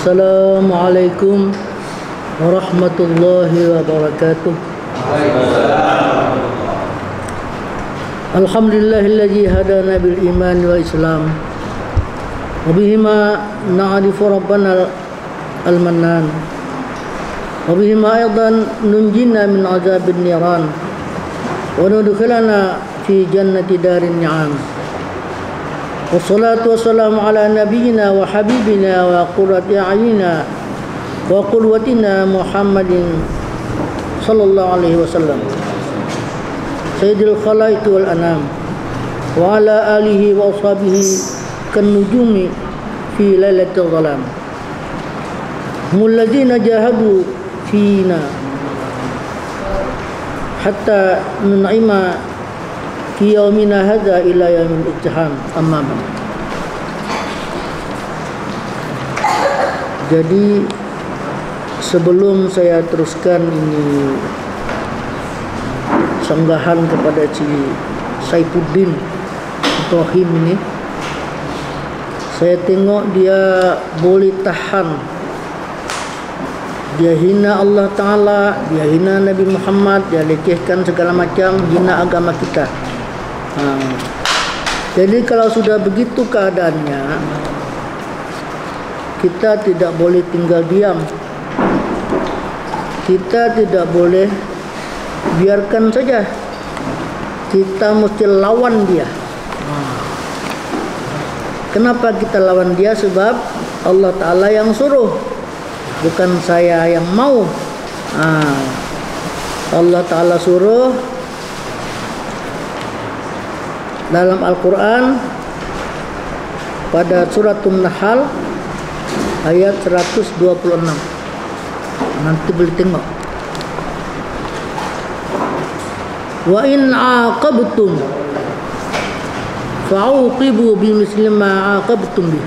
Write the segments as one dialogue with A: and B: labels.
A: Assalamualaikum warahmatullahi wabarakatuh. Alhamdulillahilladzi hadana bil iman wal islam wa bihima na'rifu rabbana al-mannan wa bihima aidan nunjina min azabin niran wa nudkhilana fi jannati darin ni'am. Wassalatu wassalamu ala nabiyyina wa habibina wa qurrati a'yunina wa qudwatina Muhammadin sallallahu alaihi wasallam sayyidil khalaiqi wal anam wa ala alihi wa ashabihi kan nujumi fi lailatul dhalam humul jahadu fina hatta nun'ima fi yaumina hadza ila yaumil ittiham. Amma ba'd. Jadi sebelum saya teruskan ini sanggahan kepada si Saifuddin Tohim ini, saya tengok dia boleh tahan, dia hina Allah Ta'ala, dia hina Nabi Muhammad, dia lecehkan segala macam, hina agama kita. Jadi kalau sudah begitu keadaannya, kita tidak boleh tinggal diam. Kita tidak boleh biarkan saja. Kita mesti lawan dia. Kenapa kita lawan dia? Sebab Allah Ta'ala yang suruh, bukan saya yang mau. Allah Ta'ala suruh dalam Al-Quran pada surat An-Nahl ayat 126. Nanti boleh tengok. Wa in aqabtum fa'uqibu bimisli ma aqabtum bih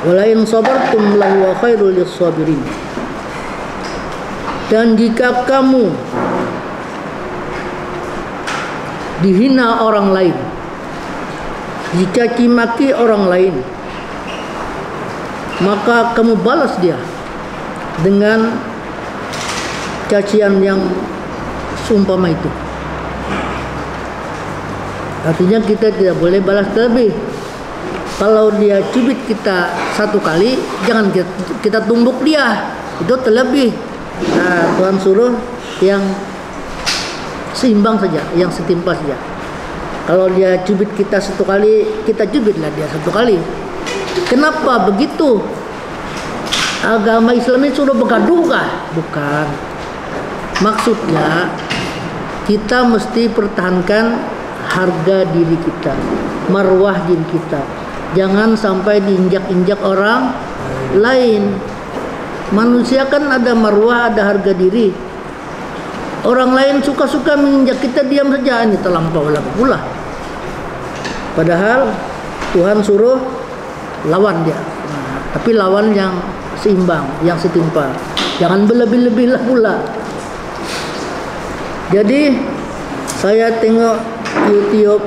A: wa la in sabartum lahu khairul lis-sabirin. Dan jika kamu dihina orang lain, dicaci maki orang lain, maka kamu balas dia dengan cacian yang seumpama itu. Artinya kita tidak boleh balas terlebih. Kalau dia cubit kita satu kali, jangan kita tumbuk dia, itu terlebih. Tuhan suruh yang seimbang saja, yang setimpal saja. Kalau dia cubit kita satu kali, kita cubitlah dia satu kali. Kenapa begitu? Agama Islam ini sudah bergaduh kah? Bukan. Maksudnya kita mesti pertahankan harga diri kita, marwah diri kita. Jangan sampai diinjak-injak orang lain. Manusia kan ada marwah, ada harga diri. Orang lain suka-suka menginjak kita, diam saja, ini terlampau pula. Padahal Tuhan suruh lawan dia. Tapi lawan yang seimbang, yang setimpal. Jangan berlebih-lebih lah pula. Jadi saya tengok YouTube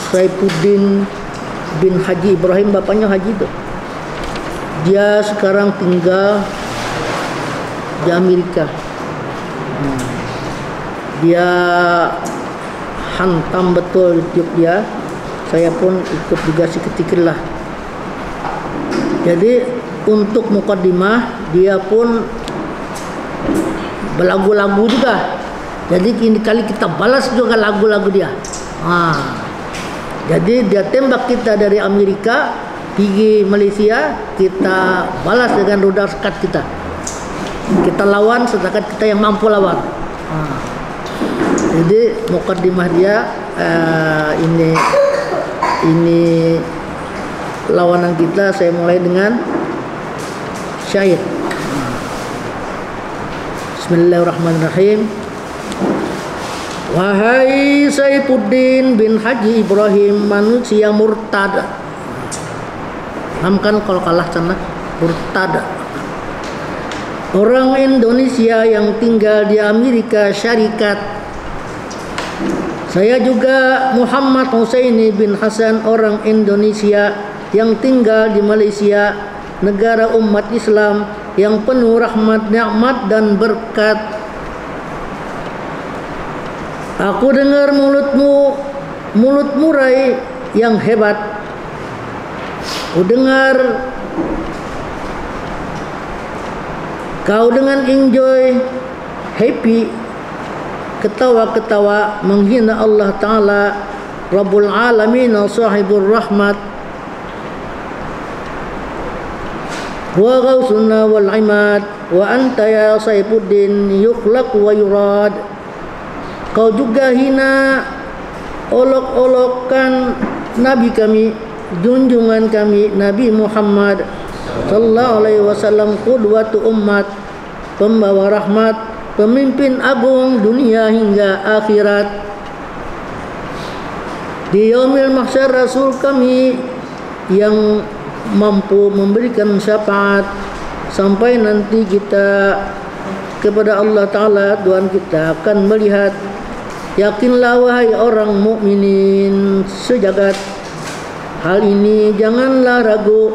A: Saifuddin bin Haji Ibrahim, bapaknya Haji itu. Dia sekarang tinggal di Amerika. Dia hantam betul YouTube dia. Saya pun ikut juga sedikit lah. Jadi untuk mukaddimah dia pun berlagu-lagu juga. Jadi ini kali kita balas juga lagu-lagu dia. Jadi dia tembak kita dari Amerika, pergi Malaysia, kita balas dengan rudal sekat kita. Kita lawan setakat kita yang mampu lawan. Jadi mukaddimah dia ini lawanan kita. Saya mulai dengan syair. Bismillahirrahmanirrahim. Wahai Saifuddin bin Haji Ibrahim, manusia murtad. Namkan kalau kalah sana murtad. Orang Indonesia yang tinggal di Amerika Syarikat. Saya juga Muhammad Husaini bin Hasan, orang Indonesia yang tinggal di Malaysia, negara umat Islam yang penuh rahmat, nikmat dan berkat. Aku dengar mulut murai yang hebat. Aku dengar kau dengan enjoy, happy, ketawa-ketawa menghina Allah Ta'ala Rabbul Alamin, Sahibur Rahmat, wa ghausunna wal imad, wa anta ya Saifuddin yukhlaq wa yurad. Kau juga hina, olok-olokkan Nabi kami, junjungan kami Nabi Muhammad sallallahu alaihi wasallam, qudwatu umat, pembawa rahmat, pemimpin agung dunia hingga akhirat. Di yaumil mahsyar Rasul kami yang mampu memberikan syafaat sampai nanti kita kepada Allah Ta'ala, Tuhan kita akan melihat. Yakinlah wahai orang mukminin sejagat, hal ini janganlah ragu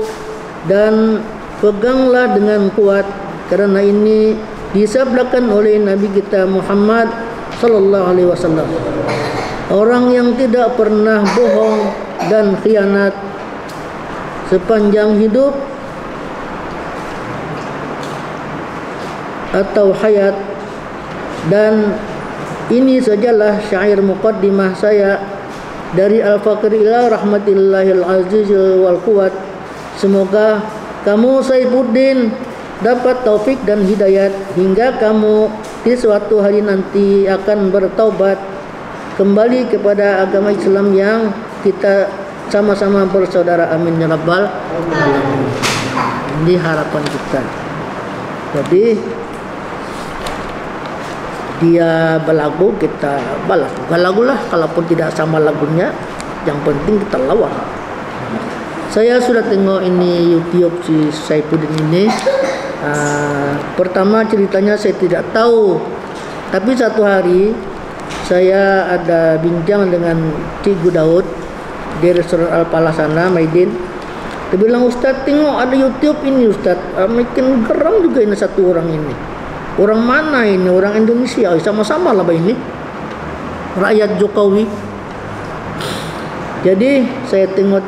A: dan peganglah dengan kuat, karena ini disabdakan oleh Nabi kita Muhammad sallallahu alaihi wasallam. Orang yang tidak pernah bohong dan khianat sepanjang hidup atau hayat. Dan ini sajalah syair muqaddimah saya dari Al-Faqir ila rahmatillahil aziz wal quwat. Semoga kamu Saifuddin dapat taufik dan hidayat hingga kamu di suatu hari nanti akan bertaubat kembali kepada agama Islam yang kita sama-sama bersaudara. Amin ya rabbal alamin. Ini harapan kita. Jadi dia balagu, kita balagu lah, kalaupun tidak sama lagunya, yang penting kita lawan. Saya sudah tengok ini YouTube si Saifuddin ini. Pertama ceritanya saya tidak tahu, tapi satu hari saya ada bincang dengan Cikgu Daud di restoran Al-Falah sana, Maidin. Dia bilang, Ustaz tengok ada YouTube ini Ustaz, makin geram juga ini satu orang ini. Orang mana ini? Orang Indonesia. Sama-sama lah ini, rakyat Jokowi. Jadi saya tengok.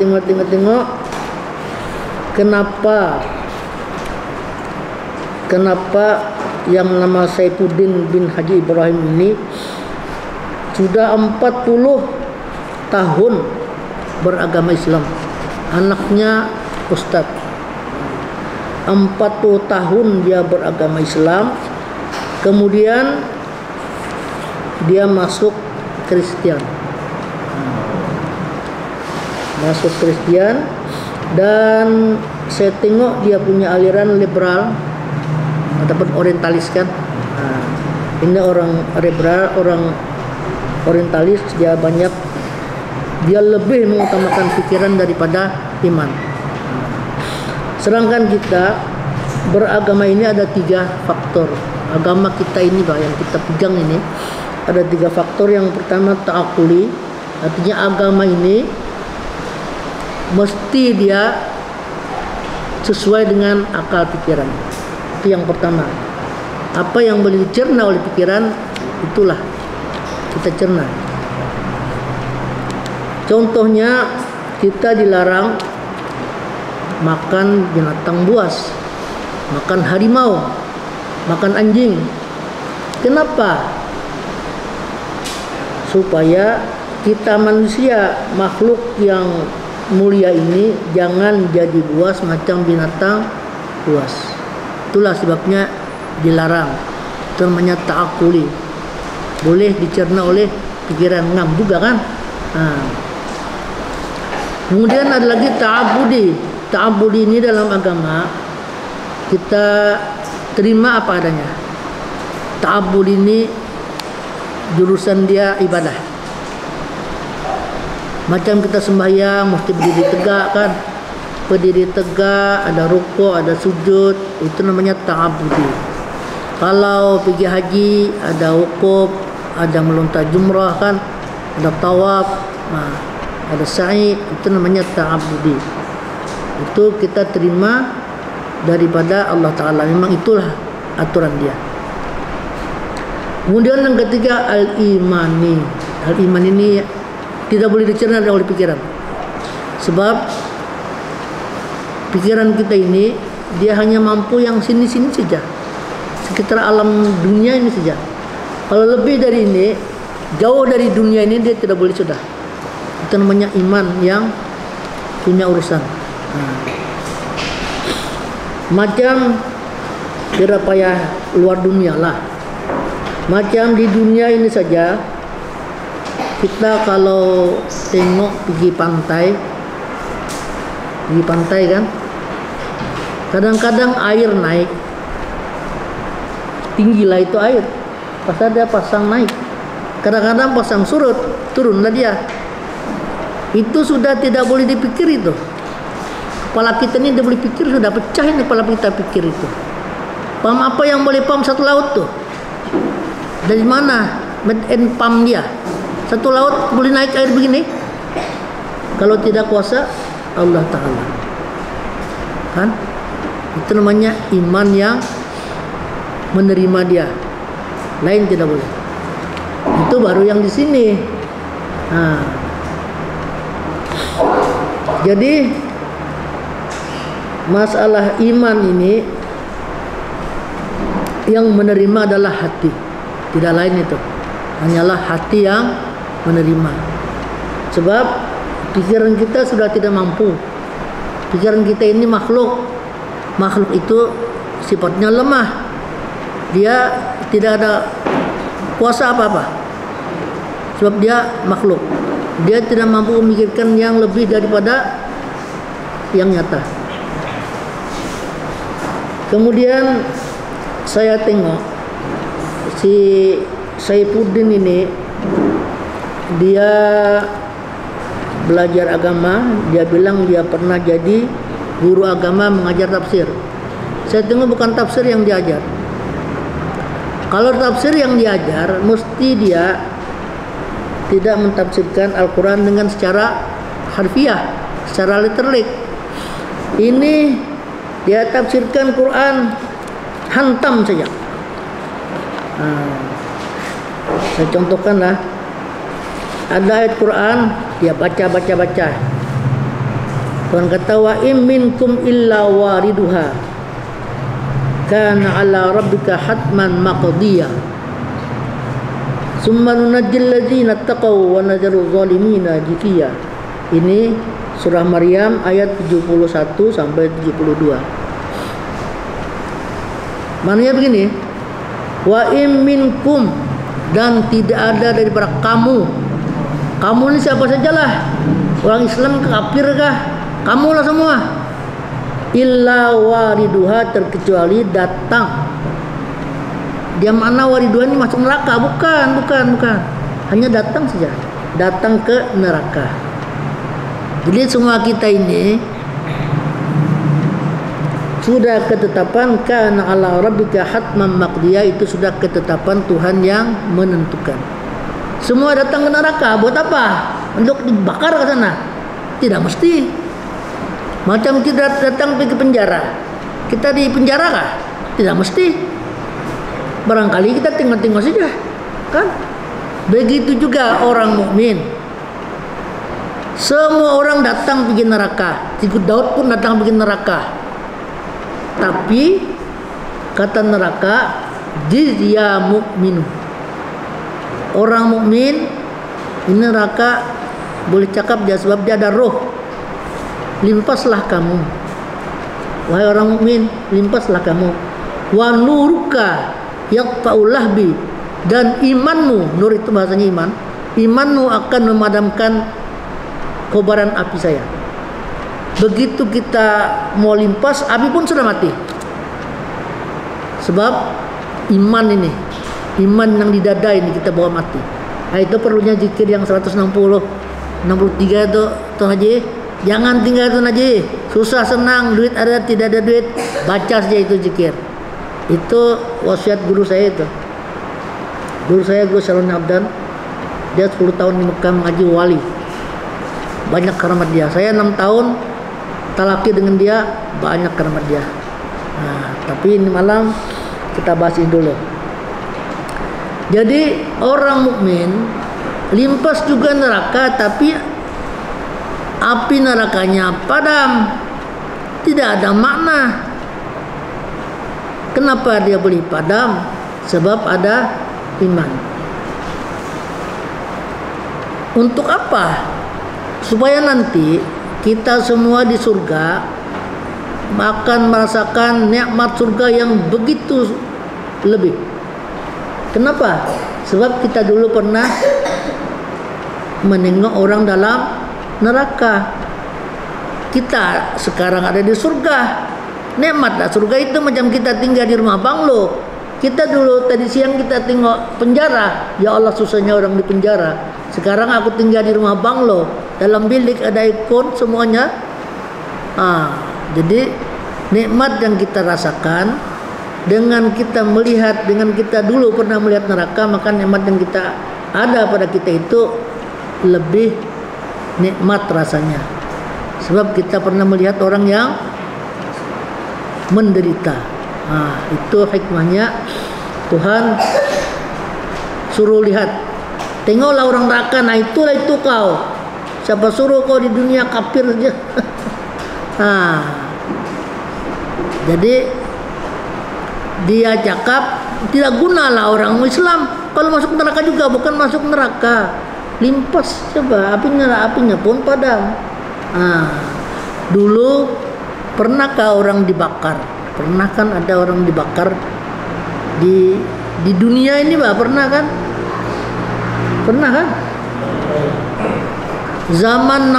A: Kenapa yang nama Saifuddin bin Haji Ibrahim ini sudah 40 tahun beragama Islam. Anaknya Ustaz, 40 tahun dia beragama Islam. Kemudian dia masuk Kristen. Dan saya tengok dia punya aliran liberal ataupun orientalis kan. Ini orang liberal, orang orientalis, dia lebih mengutamakan pikiran daripada iman. Sedangkan kita beragama ini ada 3 faktor. Agama kita ini yang kita pegang ini ada 3 faktor. Yang pertama ta'akuli, artinya agama ini mesti dia sesuai dengan akal pikiran. Itu yang pertama. Apa yang boleh dicerna oleh pikiran, itulah kita cerna. Contohnya kita dilarang makan binatang buas, makan harimau, makan anjing. Kenapa? Supaya kita manusia, makhluk yang mulia ini jangan jadi buas macam binatang buas. Itulah sebabnya dilarang. Itu namanya ta'akuli. Boleh dicerna oleh pikiran, ngam juga kan. Kemudian ada lagi ta'abudi. Ta'abudi ini dalam agama kita terima apa adanya. Ta'abbud ini jurusan dia ibadah. Macam kita sembahyang mesti berdiri tegak kan. Berdiri tegak, ada rukuk, ada sujud, itu namanya ta'abbudi. Kalau pergi haji ada wukuf, ada melontar jumrah kan, ada tawaf, ada sa'i, itu namanya ta'abbudi. Itu kita terima daripada Allah Ta'ala. Memang itulah aturan dia. Kemudian yang ketiga, al-imani. Al-iman ini tidak boleh dicerna oleh pikiran. Sebab pikiran kita ini dia hanya mampu yang sini-sini saja, sekitar alam dunia ini saja. Kalau lebih dari ini, jauh dari dunia ini, dia tidak boleh sudah. Itu namanya iman yang punya urusan. Macam tidak payah luar dunia lah. Macam di dunia ini saja, kita kalau tengok pergi pantai kan, kadang-kadang air naik, tinggilah itu air, pas ada pasang naik, kadang-kadang pasang surut, turunlah dia. Itu sudah tidak boleh dipikir itu. Kepala kita ini tidak boleh pikir, sudah pecah ini kepala kita pikir itu. Paham apa yang boleh paham satu laut tuh? Dari mana made and pump dia? Satu laut boleh naik air begini? Kalau tidak kuasa Allah Ta'ala, kan? Itu namanya iman yang menerima dia. Lain tidak boleh. Itu baru yang di sini. Jadi masalah iman ini yang menerima adalah hati, tidak lain itu. Hanyalah hati yang menerima. Sebab pikiran kita sudah tidak mampu. Pikiran kita ini makhluk. Makhluk itu sifatnya lemah. Dia tidak ada kuasa apa-apa. Sebab dia makhluk. Dia tidak mampu memikirkan yang lebih daripada yang nyata. Kemudian saya tengok si Saifuddin ini, dia belajar agama. Dia bilang dia pernah jadi guru agama mengajar tafsir. Saya tengok bukan tafsir yang diajar. Kalau tafsir yang diajar, mesti dia tidak mentafsirkan Al-Quran dengan secara harfiah, secara literik. Ini dia tafsirkan Quran hantam saja. Saya contohkan lah. Ada ayat Quran, dia baca. Tuhan kata, wa im minkum illa wariduha kana ala rabbika hatman maqdiya summa nunajjil ladzina taqaw wa nazaru zalimina jikiya. Ini surah Maryam ayat 71 sampai 72. Maknanya begini, wa im minkum, dan tidak ada daripada kamu. Kamu ini siapa sajalah, orang Islam kafir kah, kamulah semua. Illa wariduha, terkecuali datang. Dia mana wariduha ini masuk neraka? Bukan. Hanya datang saja, datang ke neraka. Jadi semua kita ini sudah ketetapan kana ala rabbika hatman maqdiya, itu sudah ketetapan Tuhan yang menentukan. Semua datang ke neraka buat apa? Untuk dibakar ke sana? Tidak mesti. Macam kita datang pergi ke penjara, kita di penjara kah? Tidak mesti. Barangkali kita tengok-tengok saja, kan? Begitu juga orang mukmin. Semua orang datang pergi neraka. Ikut Daud pun datang pergi neraka. Tapi kata neraka, dia mukmin. Orang mukmin ini neraka boleh cakap dia, sebab dia ada roh. Limpaslah kamu, wahai orang mukmin, limpaslah kamu. Wa nuruka yaqta'ul lahbi, dan imanmu, nur itu bahasanya iman, imanmu akan memadamkan kobaran api saya. Begitu kita mau limpas, api pun sudah mati. Sebab iman ini, iman yang di dada ini kita bawa mati. Nah, itu perlunya zikir yang 160, 63 itu Tuh Haji. Jangan tinggal itu Haji. Susah senang, duit ada tidak ada duit, baca saja itu zikir. Itu wasiat guru saya itu. Guru saya Guru Salon Abdan. Dia 10 tahun di Mekah mengaji wali. Banyak keramat dia. Saya 6 tahun talaki dengan dia, banyak keramat dia. Nah, tapi ini malam kita bahas ini dulu. Jadi orang mukmin limpas juga neraka, tapi api nerakanya padam, tidak ada makna. Kenapa dia boleh padam? Sebab ada iman. Untuk apa? Supaya nanti kita semua di surga akan merasakan nikmat surga yang begitu lebih. Kenapa? Sebab kita dulu pernah menengok orang dalam neraka. Kita sekarang ada di surga. Nikmat lah surga itu, macam kita tinggal di rumah banglo. Kita dulu tadi siang kita tengok penjara. Ya Allah, susahnya orang di penjara. Sekarang aku tinggal di rumah banglo. Dalam bilik ada aircon semuanya. Jadi nikmat yang kita rasakan dengan kita melihat, dengan kita dulu pernah melihat neraka, maka nikmat yang kita ada pada kita itu lebih nikmat rasanya. Sebab kita pernah melihat orang yang menderita. Itu hikmahnya Tuhan suruh lihat. Tengoklah orang neraka. Nah itulah itu kau. Siapa suruh kau di dunia kafir saja. Jadi dia cakap tidak gunalah orang Islam kalau masuk neraka juga, bukan masuk neraka, limpas coba apinya pun padam. Dulu pernahkah orang dibakar? Pernah kan ada orang dibakar di dunia ini, Pak? Pernah kan? Pernah kan? Zaman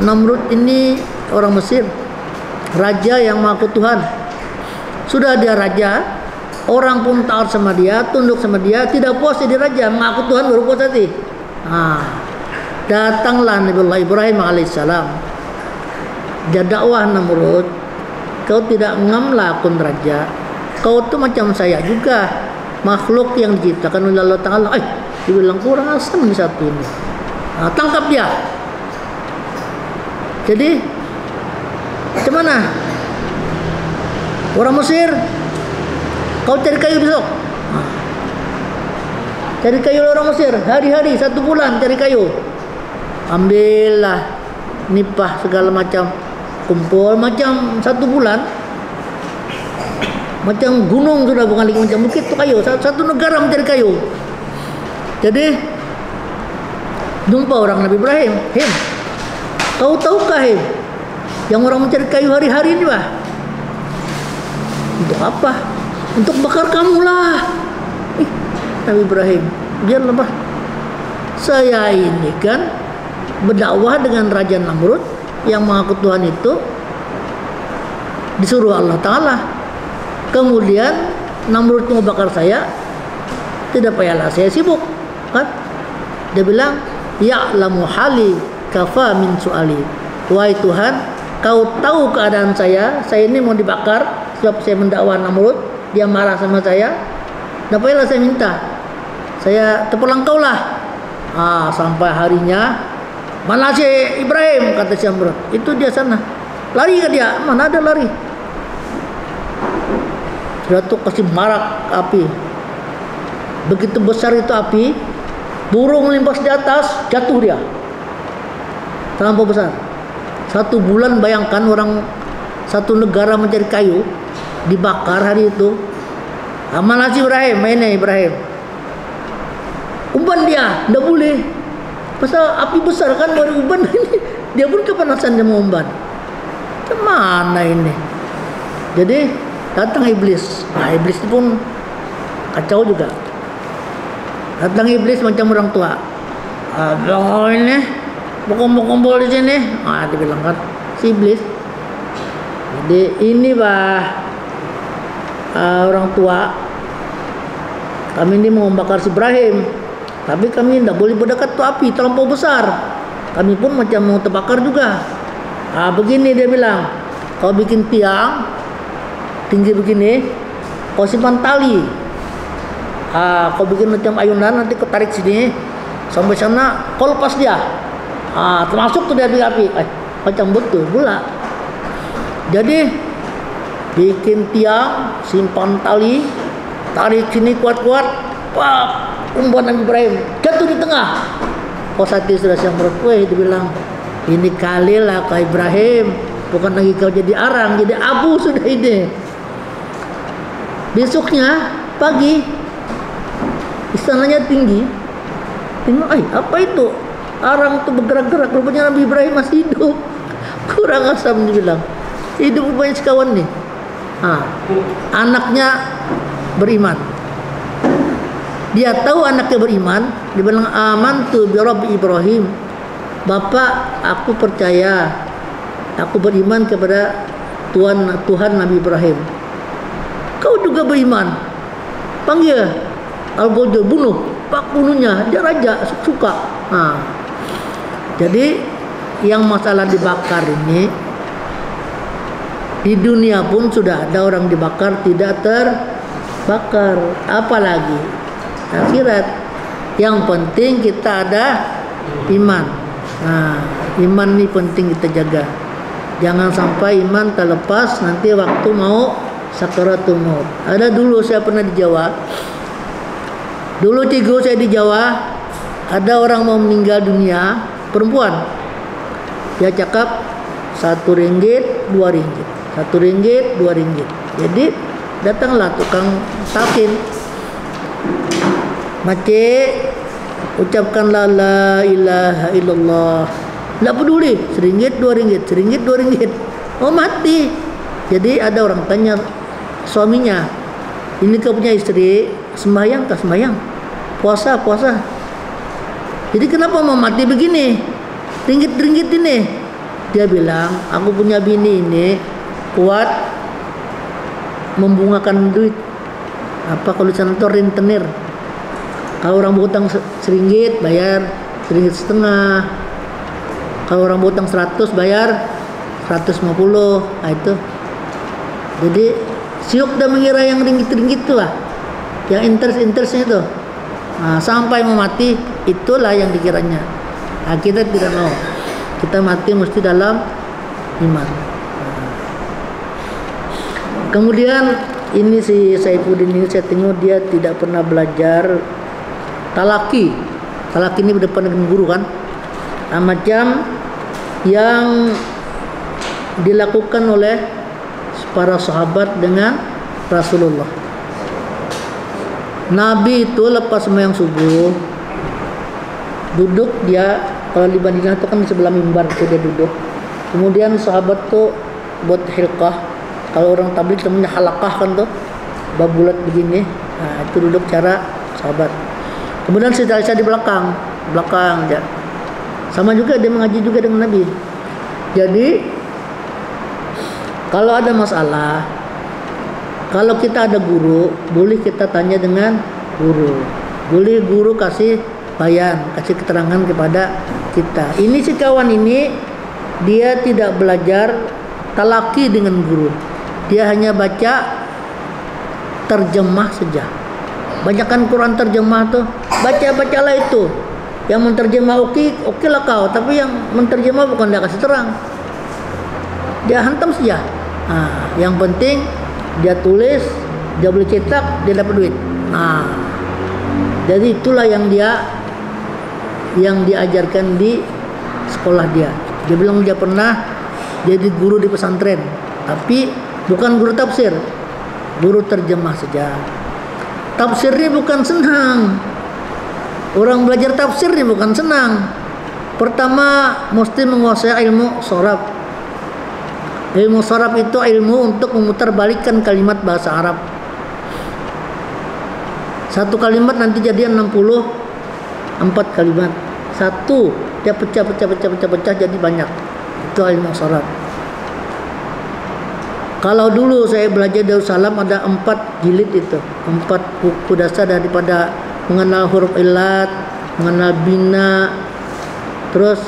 A: Namrud ini orang Mesir, raja yang mengaku Tuhan. Sudah dia raja, orang pun taat sama dia, tunduk sama dia, tidak puas jadi raja, mengaku Tuhan baru puas hati. Datanglah Nabiullah Ibrahim alaihissalam. Dia dakwah Namrud, kau tidak ngamlah akun raja, kau tuh macam saya juga, makhluk yang diciptakan oleh Allah Ta'ala. Dibilang kurang asam di satu ini. Tangkap dia. Jadi macam mana? Orang Mesir, kau cari kayu besok. Cari kayu orang Mesir, hari-hari 1 bulan cari kayu. Ambillah nipah segala macam, kumpul macam 1 bulan. Macam gunung sudah, bukan lagi macam bukit tu kayu. Satu negara mencari kayu. Jadi jumpa orang Nabi Ibrahim, kau tahukah yang orang mencari kayu hari-hari ini, Pak? Untuk apa? Untuk bakar kamu lah. Nabi Ibrahim, biarlah, Pak. Saya ini kan berdakwah dengan Raja Namrud yang mengaku Tuhan itu, disuruh Allah Ta'ala. Kemudian Namrud mau bakar saya, tidak payahlah saya sibuk, kan? Dia bilang, ya'lamu hali kafa min su'ali. Wahai Tuhan, kau tahu keadaan saya ini mau dibakar sebab saya mendakwah Namrud, dia marah sama saya. Tidak payahlah saya minta, saya terpulang kau lah. Sampai harinya, mana si Ibrahim, kata si Namrud. Itu dia sana, lari ke dia, mana ada lari. Sudah tuh kasih marak api. Begitu besar itu api, burung melimpas di atas, jatuh dia. Terlampau besar. 1 bulan, bayangkan orang satu negara mencari kayu, dibakar hari itu. Mana si Ibrahim, mainnya Ibrahim. Umpan dia, tidak boleh. Pasal api besar kan, baru umpan ini. Dia pun kepanasan dia mau umpan. Kemana ini? Jadi datang iblis. Iblis itu pun kacau juga. Datang iblis macam orang tua. Ini kumpul di sini. Dia bilang kan si iblis. Jadi ini, Pak, orang tua. Kami ini mau membakar si Ibrahim, tapi kami tidak boleh berdekat tu api, terlampau besar. Kami pun macam mau terbakar juga. Begini dia bilang, kau bikin tiang tinggi begini, kau simpan tali. Kau bikin macam ayunan, nanti kau tarik sini sampai sana, kau lepas dia. Termasuk tu dia api. Macam betul pula. Jadi bikin tiang, simpan tali, tarik sini kuat-kuat, pak, umpan Nabi Ibrahim jatuh di tengah. Posati sudah siang berkuih, dia bilang, ini Khalil lah kau Ibrahim, bukan lagi kau jadi arang, jadi abu sudah ini. Besoknya pagi, istananya tinggi, tengok, apa itu? Arang itu bergerak-gerak, rupanya Nabi Ibrahim masih hidup. Kurang asam, dia bilang, hidup rupanya sekawan nih. Anaknya beriman. Dia tahu anaknya beriman, dia bilang, amantu bi Rabbi Ibrahim. Bapak, aku percaya, aku beriman kepada Tuhan Nabi Ibrahim. Kau juga beriman. Panggil Al-Ghadul, bunuh. Pak, bunuhnya, dia raja, suka. Jadi yang masalah dibakar ini, di dunia pun sudah ada orang dibakar tidak terbakar, apalagi akhirat. Yang penting kita ada iman. Iman ini penting kita jaga. Jangan sampai iman terlepas nanti waktu mau sakaratul maut. Ada dulu saya pernah di Jawa. Dulu Cigo saya di Jawa, ada orang mau meninggal dunia, perempuan. Dia cakap 1 ringgit, 2 ringgit. 1 ringgit, 2 ringgit. Jadi datanglah tukang talqin. Makcik, ucapkanlah la ilaha illallah. Tidak peduli, RM1, RM2, RM1, RM2. Oh, mati. Jadi ada orang tanya suaminya, ini kau punya istri, sembahyang tak sembahyang? Puasa. Jadi kenapa mau mati begini? Ringgit-ringgit ini. Dia bilang, aku punya bini ini kuat membungakan duit. Apa kalau sana itu rentenir. Kalau orang berhutang RM1 bayar RM1,50. Kalau orang berhutang 100 bayar 150. Itu. Jadi siuk dah mengira yang ringgit-ringgit itu lah, yang interest-interestnya itu. Sampai mau mati itulah yang dikiranya. Kita tidak mau. Kita mati mesti dalam iman. Kemudian ini si Saifuddin ini saya tengok dia tidak pernah belajar talaki. Talaki ini berdepan dengan guru kan. Macam yang dilakukan oleh para sahabat dengan Rasulullah. Nabi itu lepas sembahyang subuh duduk, dia kalau di Madinah itu kan di sebelah mimbar itu dia duduk. Kemudian sahabat tuh buat hilqah. Kalau orang tabligh namanya halaqah kan tuh, babulat begini. Itu duduk cara sahabat. Kemudian si Aisyah di belakang dia. Sama juga dia mengaji juga dengan Nabi. Jadi kalau ada masalah, kalau kita ada guru, boleh kita tanya dengan guru. Boleh guru kasih bayan, kasih keterangan kepada kita. Ini si kawan ini, dia tidak belajar talaki dengan guru. Dia hanya baca terjemah saja. Banyakkan Quran terjemah tuh, bacalah itu. Yang menterjemah oke lah kau, tapi yang menterjemah bukan dia kasih terang. Dia hantam saja. Yang penting dia tulis, dia boleh cetak, dia dapat duit. Jadi itulah yang diajarkan di sekolah dia. Dia bilang dia pernah jadi guru di pesantren, tapi bukan guru tafsir, guru terjemah saja. Tafsir ini bukan senang. Orang belajar tafsir ini bukan senang. Pertama mesti menguasai ilmu sharaf. Ilmu sharaf itu ilmu untuk memutarbalikkan kalimat bahasa Arab. Satu kalimat nanti jadi 64 kalimat. Satu dia pecah jadi banyak. Itu ilmu sharaf. Kalau dulu saya belajar Darussalam ada 4 jilid itu, 4 buku dasar daripada mengenal huruf illat, mengenal bina, terus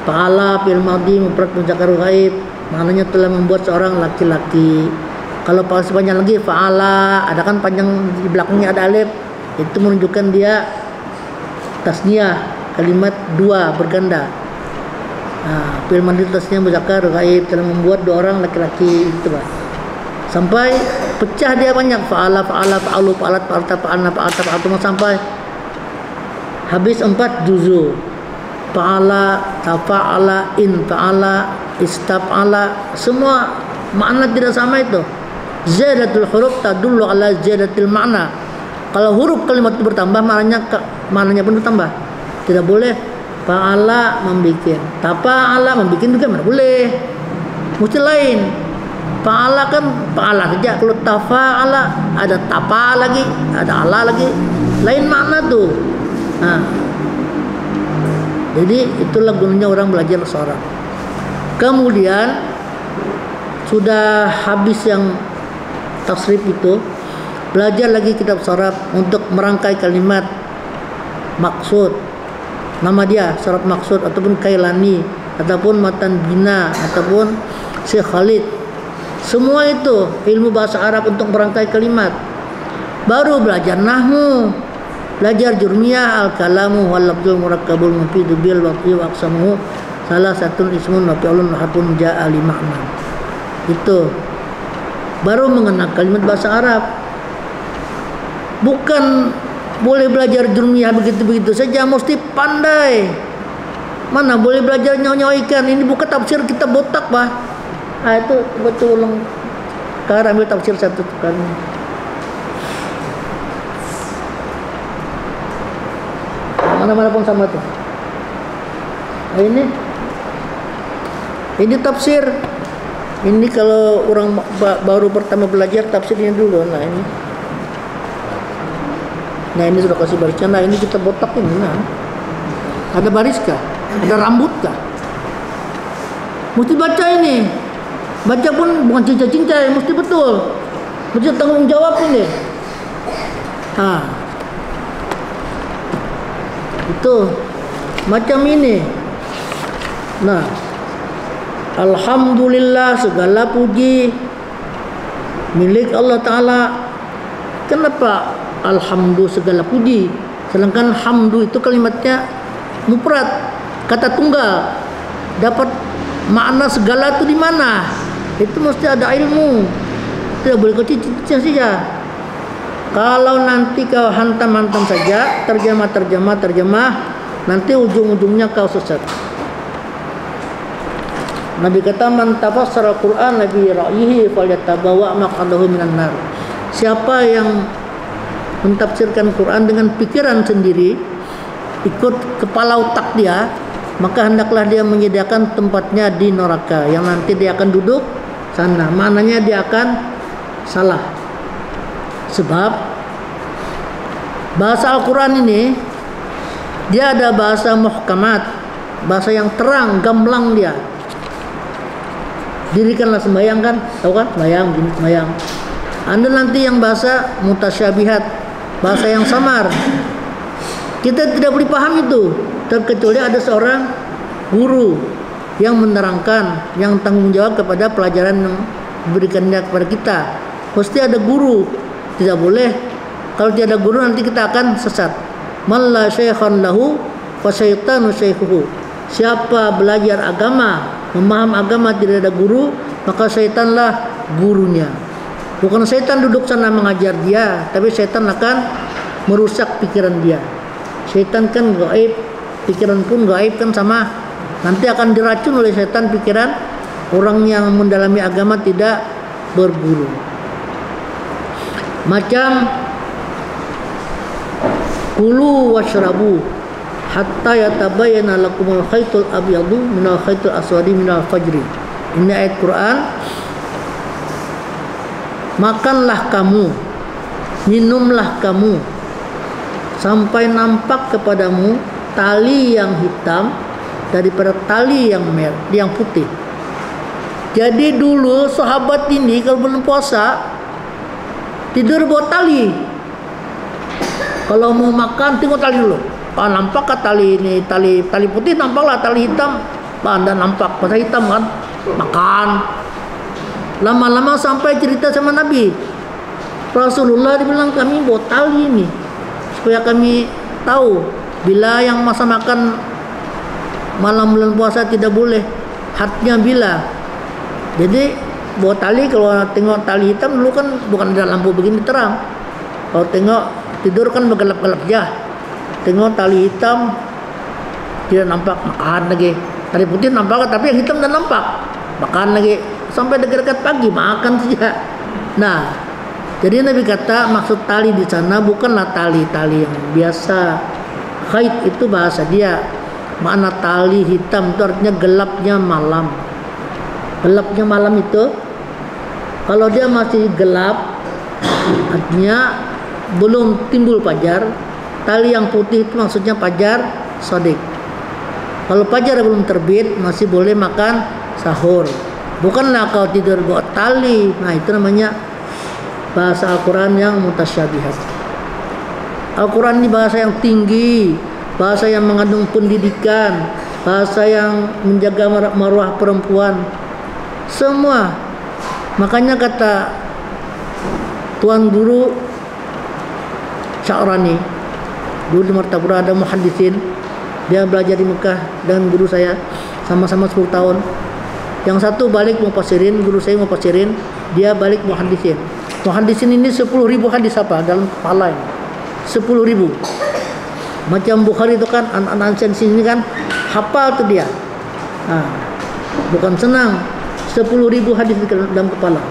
A: fa'ala, fi'il madhi, mufrad, muzakkar, ghaib, maknanya telah membuat seorang laki-laki. Kalau panjang lagi fa'ala, ada kan panjang di belakangnya ada alif, itu menunjukkan dia tasniyah, kalimat 2 berganda. Fil manditasnya muzakar ghaib, telah membuat dua orang laki-laki itu Pak. Sampai pecah dia banyak, fa'ala fa'alu fa'alat fa'alta fa'alna fa'alta sampai habis 4 juzu. Fa'ala, tafa'ala, infa'ala, istaf'ala, semua makna tidak sama itu. Ziyadatul huruf tadullu ala ziyadatil makna. Kalau huruf kalimat itu bertambah, maknanya pun bertambah. Tidak boleh fa'ala membikin, tafa'ala membikin juga mana boleh. Mesti lain. Fa'ala kan fa'ala saja. Kalau tafa'ala ada tapa lagi, ada ala lagi, lain makna tuh. Jadi itulah gunanya orang belajar bahasa Arab. Kemudian sudah habis yang tasrif itu, belajar lagi kitab bahasa Arab untuk merangkai kalimat maksud. Nama dia syarat maksud ataupun kailani ataupun matan bina ataupun Syekh Khalid. Semua itu ilmu bahasa Arab untuk merangkai kalimat. Baru belajar nahwu, belajar jurmiyah, al-kalamu wal lafzul murakkabul mufidu bil waqi wa aqsamuhu salah satu ismun wa fi'lun harfun ja'a li makna. Itu baru mengenal kalimat bahasa Arab. Bukan boleh belajar jurmiyah begitu-begitu saja, mesti pandai. Mana boleh belajar nyawa ikan, ini bukan tafsir kita botak Pak. Itu betul ulang. Sekarang ambil tafsir satu kali. Mana-mana pun sama tuh. Ini tafsir. Ini kalau orang baru pertama belajar tafsirnya dulu. Nah ini sudah kasih barisnya. Nah ini kita botak ini. Nah. Ada baris kah? Ada rambut kah? Mesti baca ini. Baca pun bukan cincai-cincai, mesti betul. Mesti tanggung jawab ini. Itu macam ini. Nah, alhamdulillah segala puji milik Allah Ta'ala. Kenapa alhamdulillah segala puji? Sedangkan hamdu itu kalimatnya mufrad, kata tunggal. Dapat makna segala itu di mana? Itu mesti ada ilmu. Tidak boleh kau cincin saja. Kalau nanti kau hantam-hantam saja, terjemah, nanti ujung-ujungnya kau sesat. Nabi kata man tafassara Al-Qur'an bi ra'yihi falyatabawa maq'adahu minan nar. Siapa yang mentafsirkan Quran dengan pikiran sendiri, ikut kepala otak dia, maka hendaklah dia menyediakan tempatnya di neraka, yang nanti dia akan duduk sana. Maknanya dia akan salah. Sebab bahasa Al-Quran ini dia ada bahasa muhkamat, bahasa yang terang, gamblang dia. Dirikanlah sembahyang kan, tahu kan? Sembahyang. Anda nanti yang bahasa mutasyabihat, bahasa yang samar. Kita tidak boleh paham itu, terkecuali ada seorang guru yang menerangkan, yang tanggung jawab kepada pelajaran yang diberikannya kepada kita. Pasti ada guru. Tidak boleh. Kalau tidak ada guru nanti kita akan sesat. Man la syaikhan lahu fa syaitanu syaikhuhu. Siapa belajar agama, memaham agama tidak ada guru, maka syaitanlah gurunya. Bukan syaitan duduk sana mengajar dia, tapi syaitan akan merusak pikiran dia. Syaitan kan gaib, pikiran pun gaib kan sama. Nanti akan diracun oleh syaitan pikiran orang yang mendalami agama tidak berguru. Macam kulu washrabu hatta yatabayyana lakumul khaytul abyadu minal khaytul aswadi minal fajri. Ini ayat Quran. Makanlah kamu, minumlah kamu sampai nampak kepadamu tali yang hitam daripada tali yang putih. Jadi dulu sahabat ini kalau belum puasa tidur bawa tali. Kalau mau makan tengok tali dulu. Nampak kan tali ini, tali putih nampaklah, tali hitam anda nampak, masa hitam kan, makan. Lama-lama sampai cerita sama Nabi. Rasulullah dibilang kami bawa tali ini supaya kami tahu bila yang masa makan malam bulan puasa tidak boleh, hadnya bila. Jadi bawa tali, kalau tengok tali hitam dulu kan bukan ada lampu begini terang. Kalau tengok tidur kan bergelap-gelap aja. Tengok tali hitam tidak nampak, makan lagi. Tali putih nampak tapi yang hitam dan nampak, makan lagi. Sampai dekat-dekat pagi makan saja. Nah, jadi Nabi kata maksud tali di sana bukanlah tali-tali yang biasa. Khaid itu bahasa dia. Makna tali hitam itu artinya gelapnya malam. Gelapnya malam itu kalau dia masih gelap artinya belum timbul fajar. Tali yang putih itu maksudnya fajar shadiq. Kalau fajar belum terbit masih boleh makan sahur. Bukanlah kau tidur bawa tali. Nah, itu namanya bahasa Al-Quran yang mutasyabihat. Al-Quran ini bahasa yang tinggi, bahasa yang mengandung pendidikan, bahasa yang menjaga marwah perempuan. Semua. Makanya kata Tuan Guru Sya'rani, dulu di Martapura ada muhaddisin, dia belajar di Mekah dengan guru saya sama-sama 10 tahun. Yang satu balik mau pasirin, guru saya mau pasirin, dia balik muhaddisin. Muhaddisin ini 10.000 hadis apa dalam kepala ini. 10.000. Macam Bukhari itu kan anak-anak sini kan hafal tuh dia. Nah, bukan senang. 10.000 hadis di dalam kepala.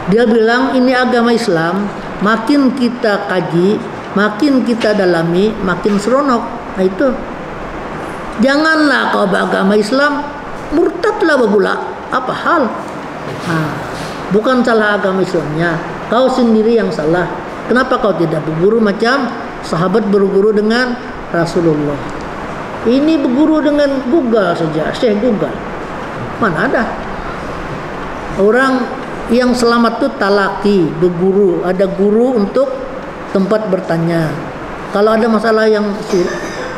A: Dia bilang ini agama Islam, makin kita kaji, makin kita dalami, makin seronok. Nah itu. Janganlah kau beragama Islam murtadlah babula. Apa hal? Nah, bukan salah agama Islamnya, kau sendiri yang salah. Kenapa kau tidak berguru macam sahabat berguru dengan Rasulullah? Ini berguru dengan Google saja, Syekh Google. Mana ada orang yang selamat itu talaki, berguru, ada guru untuk tempat bertanya. Kalau ada masalah yang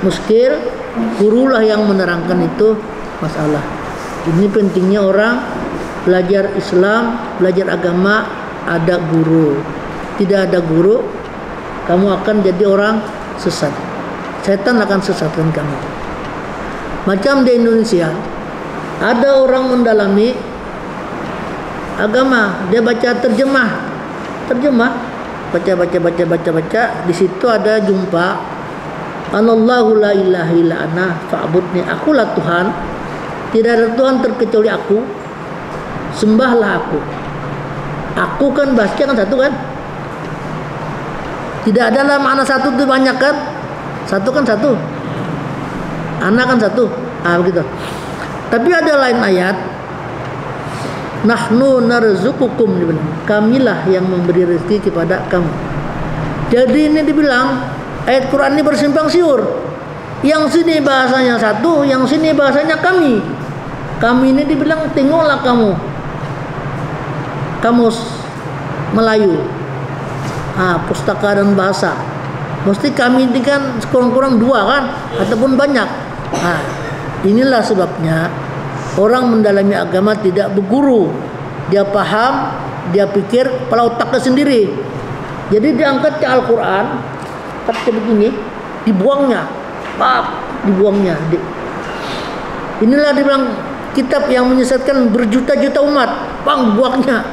A: muskil, gurulah yang menerangkan itu masalah. Ini pentingnya orang belajar Islam, belajar agama, ada guru. Tidak ada guru, kamu akan jadi orang sesat. Setan akan sesatkan kamu. Macam di Indonesia, ada orang mendalami agama, dia baca terjemah, baca. Di situ ada jumpa, Anallahu la ilaha illa ana fa'budni. Akulah Tuhan, tidak ada Tuhan terkecuali aku, sembahlah aku. Aku kan bahasanya kan satu kan? Tidak adalah makna satu itu banyak kan? Satu kan satu. Anak kan satu. Ah begitu. Tapi ada lain ayat, nahnu narzuqukum, dibilang kamilah yang memberi rezeki kepada kamu. Jadi ini dibilang ayat Quran ini bersimpang siur. Yang sini bahasanya satu, yang sini bahasanya kami. Kami ini dibilang tengoklah kamus Melayu, pustaka dan bahasa. Mesti kami ini kan kurang-kurang 2 kan, ataupun banyak. Inilah sebabnya orang mendalami agama tidak berguru. Dia paham, dia pikir kepala otaknya sendiri. Jadi diangkat ke Al-Quran, kata begini, dibuangnya. Inilah dibilang kitab yang menyesatkan berjuta-juta umat, buangnya.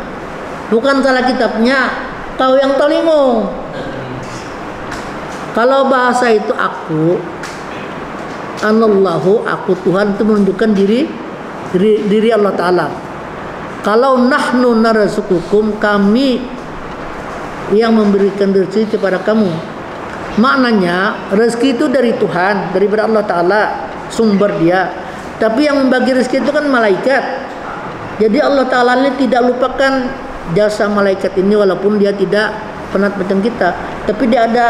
A: Bukan salah kitabnya, kau yang telingo. Kalau bahasa itu aku, Anallahu, aku Tuhan, itu menunjukkan diri Allah Ta'ala. Kalau nahnu narzuqukum, kami yang memberikan rezeki kepada kamu. Maknanya rezeki itu dari Tuhan, daripada Allah Ta'ala, sumber dia. Tapi yang membagi rezeki itu kan malaikat. Jadi Allah Ta'ala ini tidak lupakan jasa malaikat ini, walaupun dia tidak penat macam kita, tapi dia ada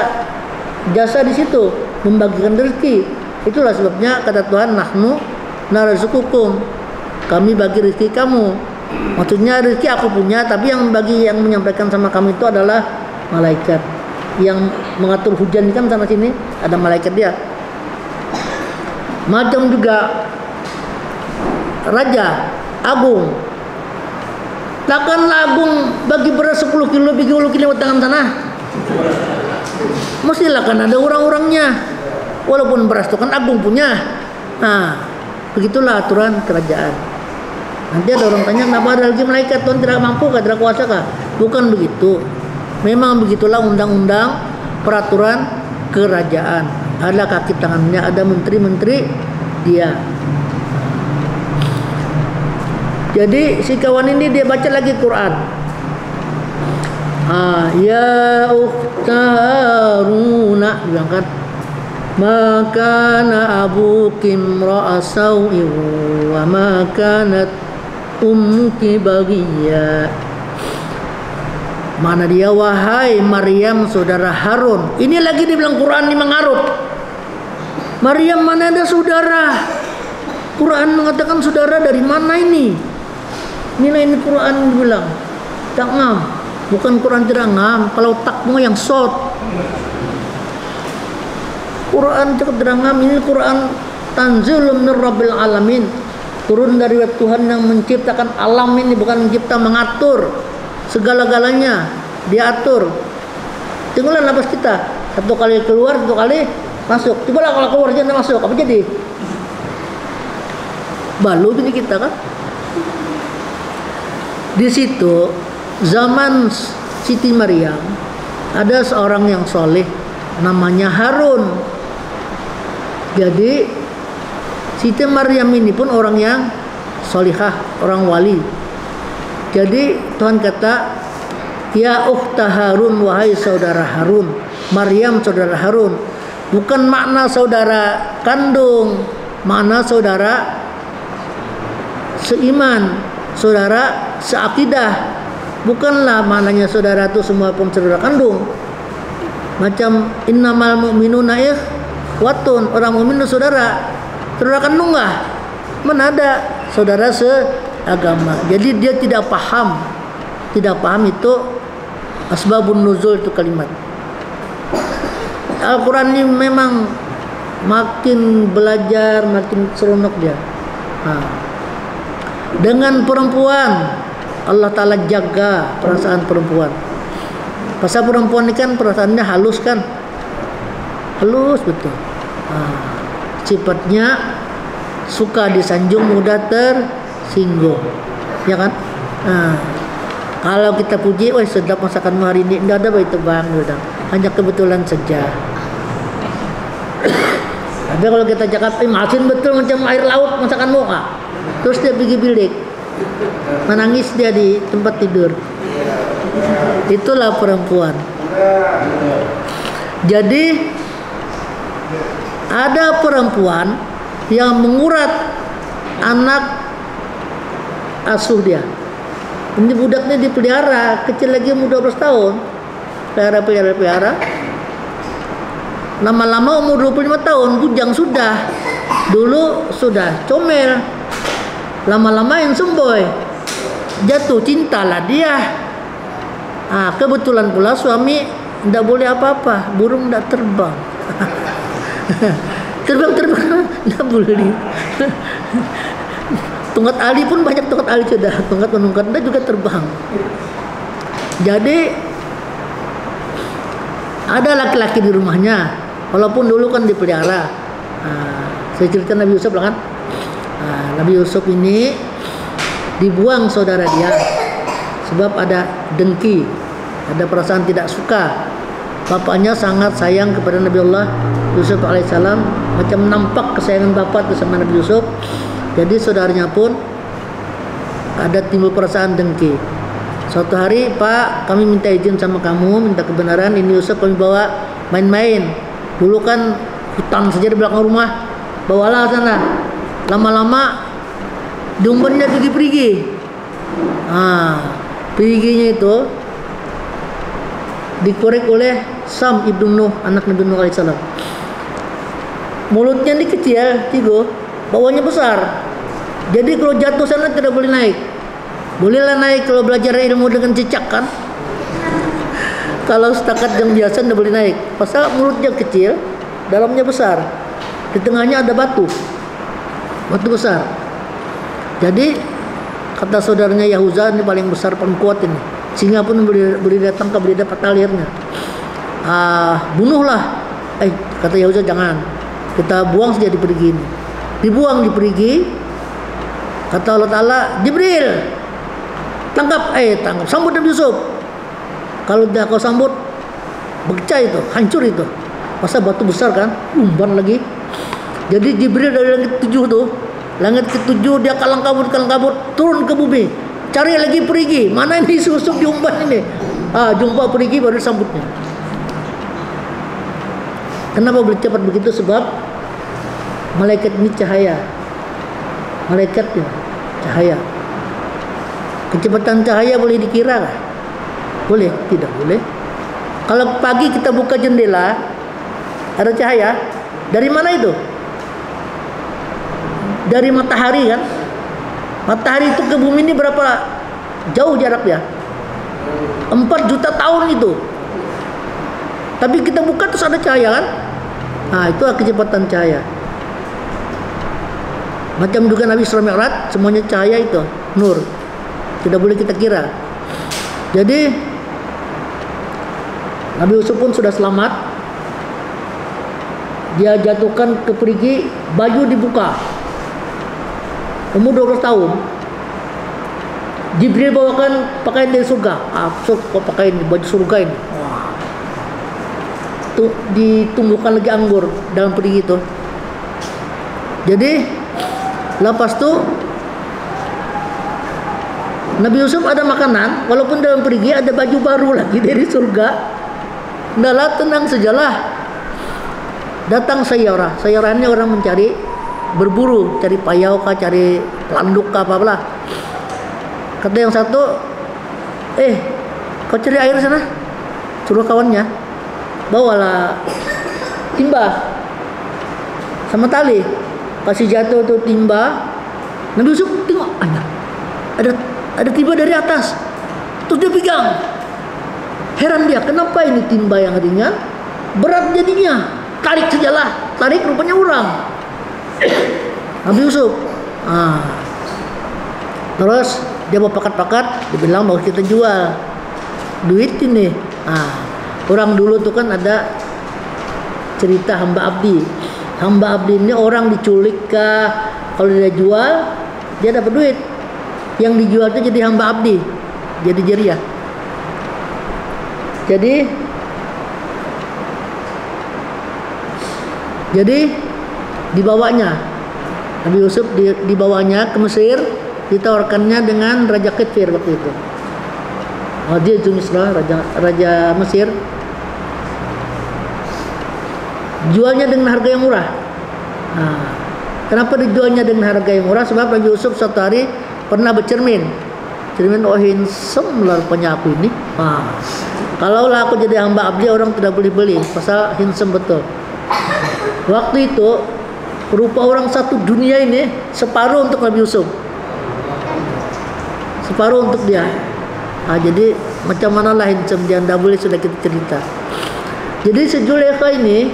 A: jasa di situ membagikan rezeki. Itulah sebabnya kata Tuhan, nahnu narzuqukum, kami bagi rezeki kamu. Maksudnya rezeki aku punya, tapi yang bagi, yang menyampaikan sama kamu itu adalah malaikat. Yang mengatur hujan kan sana sini ada malaikat dia. Macam juga raja agung, takkanlah agung bagi beras 10 kilo, 30 kilo tangan sana. Mestilah kan ada orang-orangnya. Walaupun beras itu kan agung punya, Nah, begitulah aturan kerajaan. Nanti ada orang tanya, kenapa ada lagi malaikat? Tuhan tidak mampu kah, tidak kuasa kah? Bukan begitu. Memang begitulah undang-undang peraturan kerajaan. Ada kaki tangannya, ada menteri-menteri dia. Jadi si kawan ini dia baca lagi Quran. Ya ukhta Haruna, diangkat. Maka na abuki imra'a sawin wa ma kanat ummuki baghiya. Mana dia, wahai Maryam saudara Harun. Ini lagi dibilang Quran, ini mengarut. Maryam mana ada saudara? Quran mengatakan saudara dari mana ini? Inilah ini Quran bilang. Tak ngam. Bukan Quran tidak ngam. Kalau takmu yang short. Quran cukup terangam. Ini Quran tanzilun min rabbil alamin. Turun dari Tuhan yang menciptakan alam ini, bukan mencipta, mengatur segala-galanya, diatur. Tinggallah nafas kita, satu kali keluar, satu kali masuk. Cobalah kalau keluar jangan masuk, apa jadi? Balu ini kita kan. Di situ zaman Siti Maryam ada seorang yang soleh namanya Harun. Jadi Siti Maryam ini pun orang yang solihah, orang wali. Jadi Tuhan kata, ya ukhta Harun, wahai saudara Harun. Maryam saudara Harun. Bukan makna saudara kandung, makna saudara seiman, saudara seakidah. Bukanlah maknanya saudara itu semua pun saudara kandung. Macam innamal mu'minuna ikhwatun, orang mukmin itu saudara kandung lah. Mana ada saudara seagama. Jadi dia tidak paham itu asbabun nuzul itu kalimat. Al-Quran ini memang makin belajar makin seronok dia. Dengan perempuan Allah Ta'ala jaga perasaan perempuan. Pasal perempuan ini kan perasaannya halus kan, halus betul. Sifatnya suka disanjung, mudah tersinggung, ya kan? Kalau kita puji, wah sedap masakanmu hari ini, tidak ada itu bang, hanya kebetulan saja. Tapi kalau kita cakap, masin betul macam air laut masakanmu, terus dia pergi bilik, menangis dia di tempat tidur. Itulah perempuan. Jadi ada perempuan yang mengurat anak asuh dia. Ini budaknya dipelihara, kecil lagi umur 12 tahun. Pelihara. Lama-lama umur 25 tahun, bujang sudah. Dulu sudah comel. Lama-lama yang semboy. Jatuh cintalah dia. Kebetulan pula suami tidak boleh apa-apa, burung tidak terbang. Terbang tidak boleh. Tongkat ali pun banyak, tongkat ali sudah, tongkat penungkatnya juga terbang. Jadi ada laki-laki di rumahnya, walaupun dulu kan dipelihara. Saya cerita Nabi Yusuf lah kan. Nabi Yusuf ini dibuang saudara dia sebab ada dengki, ada perasaan tidak suka. Bapaknya sangat sayang kepada Nabi Allah Yusuf alaihissalam, macam nampak kesayangan bapak itu sama Nabi Yusuf. Jadi saudaranya pun ada timbul perasaan dengki. Suatu hari, Pak, kami minta izin sama kamu, minta kebenaran, ini Yusuf kami bawa main-main. Dulu kan hutan saja di belakang rumah, bawalah sana. Lama-lama diumpannya pergi-pergi. Perginya itu dikorek oleh Sam ibnu Nuh, anak Nabi Nuh alaihissalam. Mulutnya ini kecil, tigo, bawahnya besar. Jadi kalau jatuh sana tidak boleh naik. Bolehlah naik kalau belajar ilmu dengan cicak kan. Kalau setakat yang biasa tidak boleh naik. Pasal mulutnya kecil, dalamnya besar. Di tengahnya ada batu besar. Jadi kata saudaranya Yahuza, ini paling besar, paling kuat ini. Singa pun boleh datang, boleh dapat alirnya. Bunuhlah. Kata Yahuza, jangan. Kita buang saja di pergi ini. dibuang di perigi. Kata Allah Ta'ala, Jibril, tangkap, sambut Nabi Yusuf. Kalau dah kau sambut, pecah itu, hancur itu. Masa batu besar kan, umpan lagi. Jadi Jibril dari langit 7 tuh, langit ke-7 dia kalang kabut, turun ke bumi. Cari lagi perigi, mana ini Yusuf diumpan ini. Jumpa perigi baru sambutnya. Kenapa boleh cepat begitu? Sebab malaikat ini cahaya. Malaikatnya cahaya. Kecepatan cahaya boleh dikira kah? Boleh? Tidak boleh. Kalau pagi kita buka jendela, ada cahaya. Dari mana itu? Dari matahari kan? Matahari itu ke bumi ini berapa jauh jaraknya? 4 juta tahun itu. Tapi kita buka terus ada cahaya kan? Itu kecepatan cahaya. Macam juga Nabi Isra Mi'raj, semuanya cahaya itu, nur. Tidak boleh kita kira. Jadi Nabi Yusuf pun sudah selamat. Dia jatuhkan ke perigi, baju dibuka. Umur 12 tahun. Jibril bawakan pakaian dari surga. Pakaian baju surga ini. Ditumbuhkan lagi anggur dalam perigi itu. Jadi lepas itu Nabi Yusuf ada makanan, walaupun dalam perigi ada baju baru lagi dari surga. Adalah tenang sajalah. Datang sayara. Sayara ini orang mencari, berburu, cari payau kah, cari pelanduk kah, apa-apa. Kata yang satu, kau cari air sana. Suruh kawannya, bawalah timba sama tali. Kasih jatuh tuh timba. Nabi Yusuf tengok, ada timba dari atas. Terus dia pegang. Heran dia, kenapa ini timba yang ringan berat jadinya? Tarik sajalah, tarik rupanya orang. Nabi Yusuf. Terus dia mau pakat-pakat, dia bilang mau kita jual. Duit ini. Orang dulu tuh kan ada cerita hamba abdi. Hamba abdi ini orang diculik kah, kalau dia jual dia dapat duit. Yang dijual itu jadi hamba abdi, jadi jariah. Jadi dibawanya Nabi Yusuf, dibawanya ke Mesir, ditawarkannya dengan Raja Kefir waktu itu. Dia itu Misra, Raja Mesir. Jualnya dengan harga yang murah. Kenapa dijualnya dengan harga yang murah? Sebab Nabi Yusuf suatu hari pernah bercermin. Cermin, handsome lah rupanya aku ini. Kalaulah aku jadi hamba abdi, orang tidak boleh beli, pasal handsome betul. Waktu itu rupa orang satu dunia ini separuh untuk Nabi Yusuf, separuh untuk dia. Jadi macam mana lah handsome dia, tidak boleh sudah kita cerita. Jadi si Zulaikha ini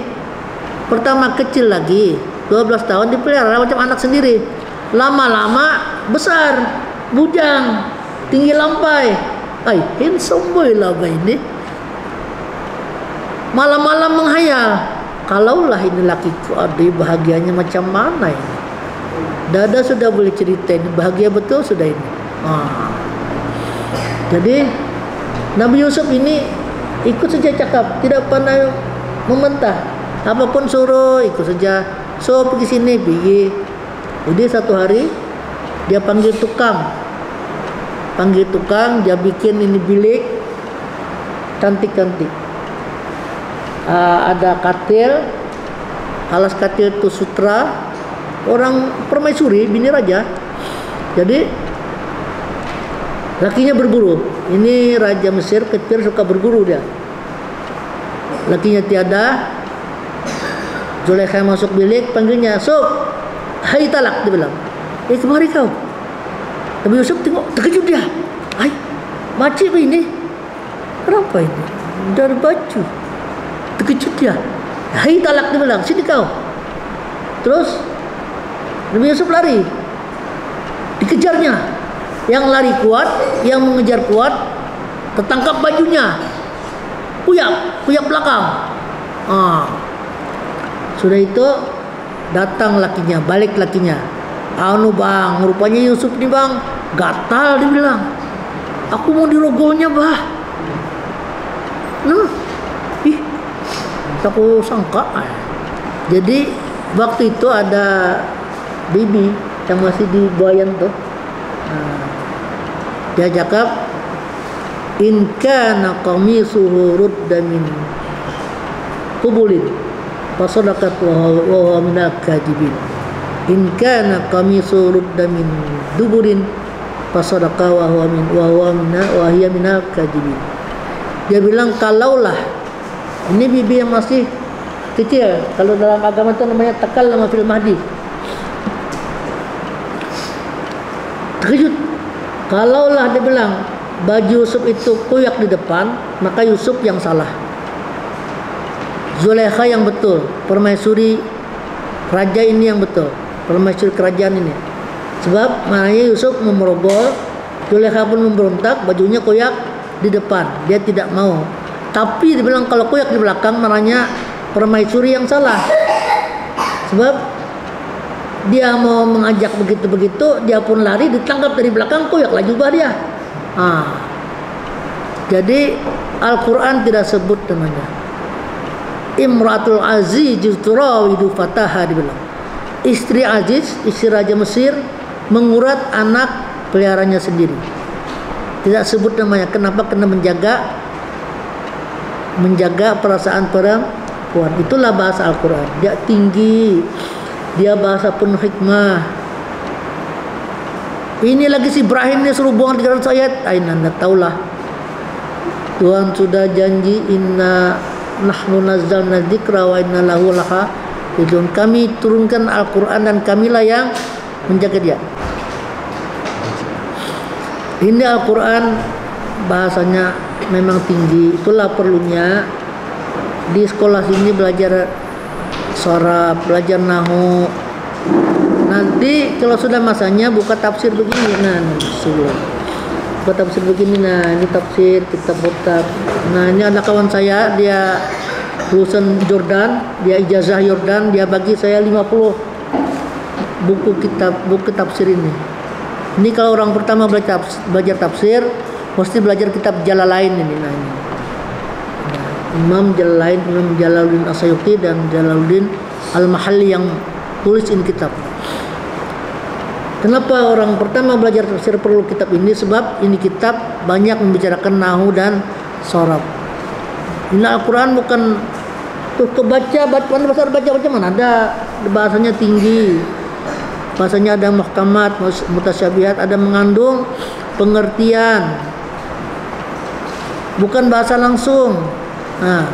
A: pertama kecil lagi, 12 tahun, dipelihara macam anak sendiri. Lama-lama besar, bujang, tinggi lampai. Handsome boy lah ini. Malam-malam menghayal, kalaulah ini lakiku, aduh bahagianya macam mana ini. Dada sudah boleh cerita, ini bahagia betul sudah ini. Jadi Nabi Yusuf ini ikut saja cakap, tidak pandai membantah. Apapun suruh ikut saja. So pergi sini, pergi. Jadi satu hari dia panggil tukang, dia bikin ini bilik cantik-cantik. Ada katil, alas katil itu sutra, orang permaisuri, bini raja. Jadi lakinya berburu. Ini Raja Mesir kecil, suka berburu dia. Lakinya tiada. Zulaikha masuk bilik, panggilnya, "Sob, hai talak," dia bilang. Kemari kau. Nabi Yusuf tengok, terkejut dia. Makcik apa ini? Kenapa ini? Dari baju. Terkejut dia. "Hai talak," dia bilang, "sini kau." Terus Nabi Yusuf lari. Dikejarnya. Yang lari kuat, yang mengejar kuat, tertangkap bajunya. Puyak belakang. Sudah itu Datang lakinya, balik lakinya. Anu bang, rupanya Yusuf nih bang, gatal dibilang. Aku mau dirogolnya bah. Nah, ih, aku sangka. Jadi waktu itu ada bibi yang masih di Buayan tuh. Nah, dia cakap, in kana qamisuhu rudda min qubulin fasadaqat wa huwa minal kadhibin. In kana qamisuhu rudda min duburin fasadaqa wa hiya minal kadhibin. Dia bilang kalaulah, ini bibi yang masih kecil, kalau dalam agama itu namanya takallama fil mahdi. Terkejut. Kalaulah dia bilang baju Yusuf itu koyak di depan, maka Yusuf yang salah, Zulaikha yang betul, permaisuri raja ini yang betul, permaisuri kerajaan ini. Sebab maknanya Yusuf memerogol, Zulaikha pun memberontak, bajunya koyak di depan, dia tidak mau. Tapi dibilang kalau koyak di belakang, maknanya permaisuri yang salah. Sebab dia mau mengajak begitu-begitu, dia pun lari, ditangkap dari belakang, koyaklah jubah dia. Jadi Al-Quran tidak sebut namanya. Imratul Aziz turawidu fataha, dibilang istri Aziz, istri Raja Mesir, mengurat anak peliharanya sendiri. Tidak sebut namanya. Kenapa? Kena menjaga perasaan perempuan. Itulah bahasa Al-Quran. Dia tinggi, dia bahasa penuh hikmah. Ini lagi si Ibrahim ini suruh buang 300 ayat. Anda tahulah, Tuhan sudah janji, inna nahnu nazzalna dzikra wa inna lahu lahafizun. Kami turunkan Al-Quran dan kamilah yang menjaga dia. Ini Al-Quran bahasanya memang tinggi. Itulah perlunya di sekolah sini belajar sorab, belajar nahu. Nanti kalau sudah masanya buka tafsir begini. Nah, buka tafsir begini. Nah, ini tafsir kitab Mutab. Nah, ini ada kawan saya, dia lulusan Jordan, dia ijazah Jordan, dia bagi saya 50 buku tafsir ini. Ini kalau orang pertama belajar tafsir, mesti belajar kitab Jalalain ini. Nah, ini. Imam Jalalain, Imam Jalaluddin As-Suyuti dan Jalaluddin Al-Mahalli yang tulis ini kitab. Kenapa orang pertama belajar tafsir perlu kitab ini? Sebab ini kitab banyak membicarakan nahu dan sorab. Ini Al-Quran bukan tuh kebaca baca mana ada, bahasanya tinggi, bahasanya ada muhkamat, mutasyabihat, ada mengandung pengertian, bukan bahasa langsung. Nah,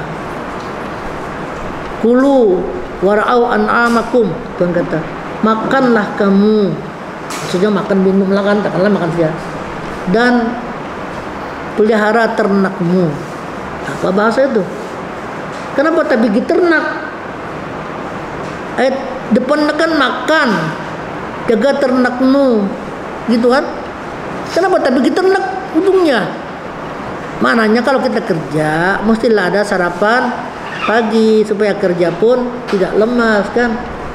A: kulu warau an'amakum, Tuhan kata, makanlah kamu, maksudnya makan minum lah kan, takkanlah makan saja, dan pelihara ternakmu. Apa bahasa itu? Kenapa tak bikin ternak? Ayat depan kan makan, jaga ternakmu, gitu kan? Kenapa tak bikin ternak ujungnya? Mananya kalau kita kerja, mestilah ada sarapan pagi supaya kerja pun tidak lemas kan?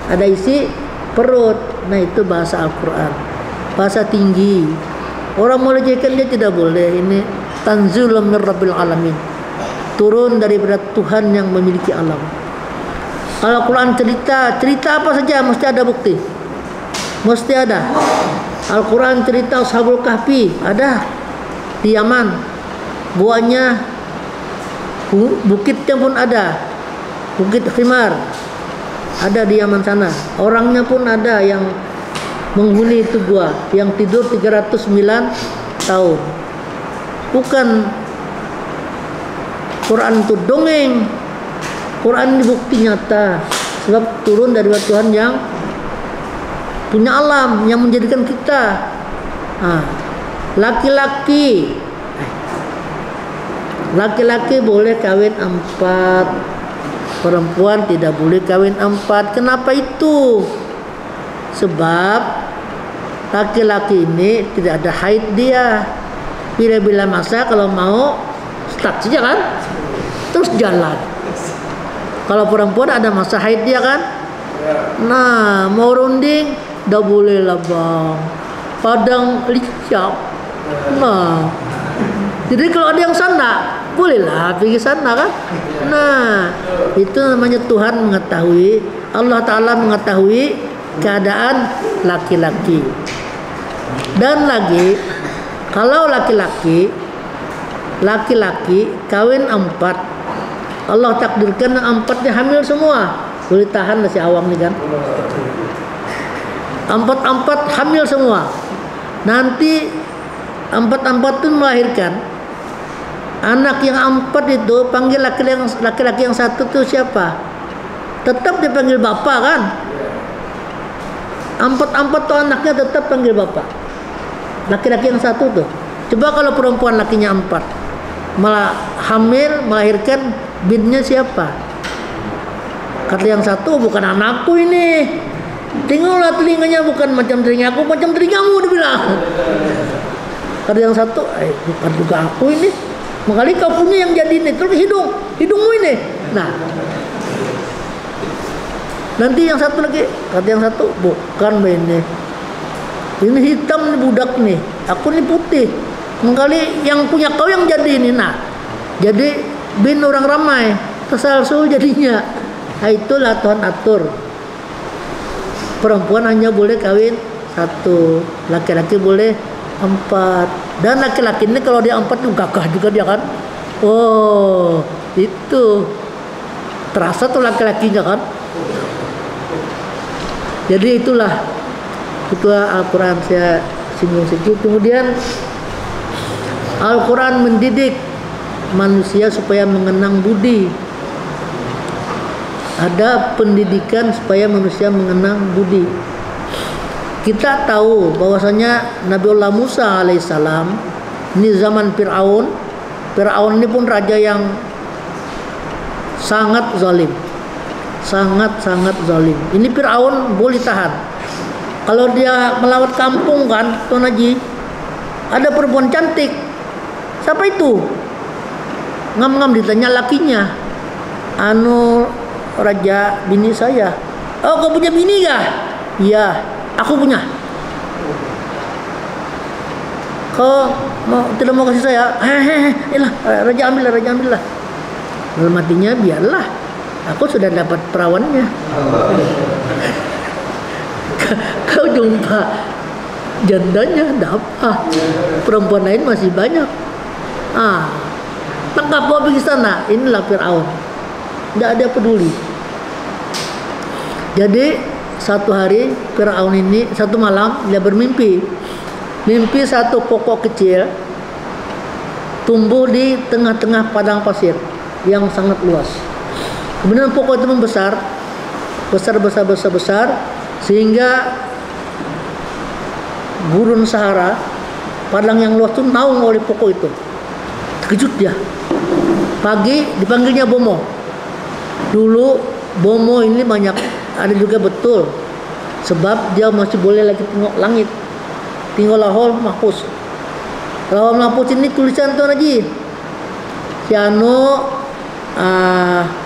A: Ada isi perut. Nah, itu bahasa Al-Quran, bahasa tinggi. Orang mau lecehkan dia tidak boleh. Ini tanzilun mir rabbil alamin, turun daripada Tuhan yang memiliki alam. Kalau Quran cerita apa saja mesti ada bukti, mesti ada. Al-Quran cerita Ashabul Kahfi, ada di Yaman, guanya, bukitnya pun ada, Bukit Khimar, ada di Yaman sana. Orangnya pun ada yang menghuni itu gua, yang tidur 309 tahun. Bukan Quran itu dongeng. Quran ini bukti nyata, sebab turun dari Tuhan yang punya alam, yang menjadikan kita. Laki-laki boleh kawin 4, perempuan tidak boleh kawin 4. Kenapa itu? Sebab laki-laki ini tidak ada haid dia. Bila-bila masa kalau mau start saja kan, terus jalan. Kalau perempuan ada masa haid dia kan, Nah, mau runding, dah boleh lah bang. Padang licap. Nah, jadi kalau ada yang sana, bolehlah pergi sana kan. Nah, itu namanya Tuhan mengetahui, Allah Ta'ala mengetahui keadaan laki-laki. Dan lagi, kalau laki-laki kawin 4, Allah takdirkan 4-nya hamil semua, boleh tahan lah si awam nih kan. 4 hamil semua. Nanti 4 itu melahirkan anak yang 4 itu, panggil laki-laki yang 1 tuh siapa? Tetap dipanggil bapak kan. 4 tuh anaknya tetap panggil bapak. Laki-laki yang 1 tuh. Coba kalau perempuan lakinya 4 malah hamil melahirkan, binnya siapa? Kata yang 1, bukan anakku ini. Tengoklah telinganya, bukan macam telinga aku, macam telingamu, dia bilang. Kata yang 1, bukan juga aku ini. Makanya kau punya yang jadi ini, terus hidungmu ini. Nah, nanti yang 1 lagi, kata yang 1, bukan ini hitam nih budak nih, aku ini putih. Mengkali yang punya kau yang jadi ini. Nah, jadi bin orang ramai, tersalsul jadinya. Nah, itulah Tuhan atur. Perempuan hanya boleh kawin 1, laki-laki boleh 4. Dan laki-laki ini kalau dia 4 tuh gagah juga dia kan. Oh, itu terasa tuh laki-lakinya kan. Jadi itulah Al-Quran saya singgung sedikit. Kemudian Al-Quran mendidik manusia supaya mengenang budi. Ada pendidikan supaya manusia mengenang budi. Kita tahu bahwasanya Nabiullah Musa alaihissalam ini zaman Fir'aun. Fir'aun ini pun raja yang sangat zalim. Sangat zalim. Ini Fir'aun boleh tahan. Kalau dia melawat kampung kan, Tuan Haji, ada perempuan cantik. Siapa itu? Ngam-ngam ditanya lakinya. Raja, bini saya. Oh, kau punya bini kah? Iya, aku punya. Kau tidak mau kasih saya? Raja ambillah. Dalam hatinya, biarlah. Aku sudah dapat perawannya. Kau jumpa jandanya, dapat. Perempuan lain masih banyak. Tangkap bawa pergi sana. Inilah Fir'aun. Tidak ada peduli. Jadi satu hari Fir'aun ini, satu malam dia bermimpi. Mimpi satu pokok kecil tumbuh di tengah-tengah padang pasir yang sangat luas. Kemudian pokok itu membesar, besar, sehingga gurun Sahara, padang yang luas itu naung oleh pokok itu. Terkejut dia. Pagi dipanggilnya Bomo. Dulu Bomo ini banyak ada juga betul, sebab dia masih boleh lagi tengok langit. Tinggal Lahul Mahfuz. Lahul Mahfuz ini tulisan Tuan Haji. Si Ano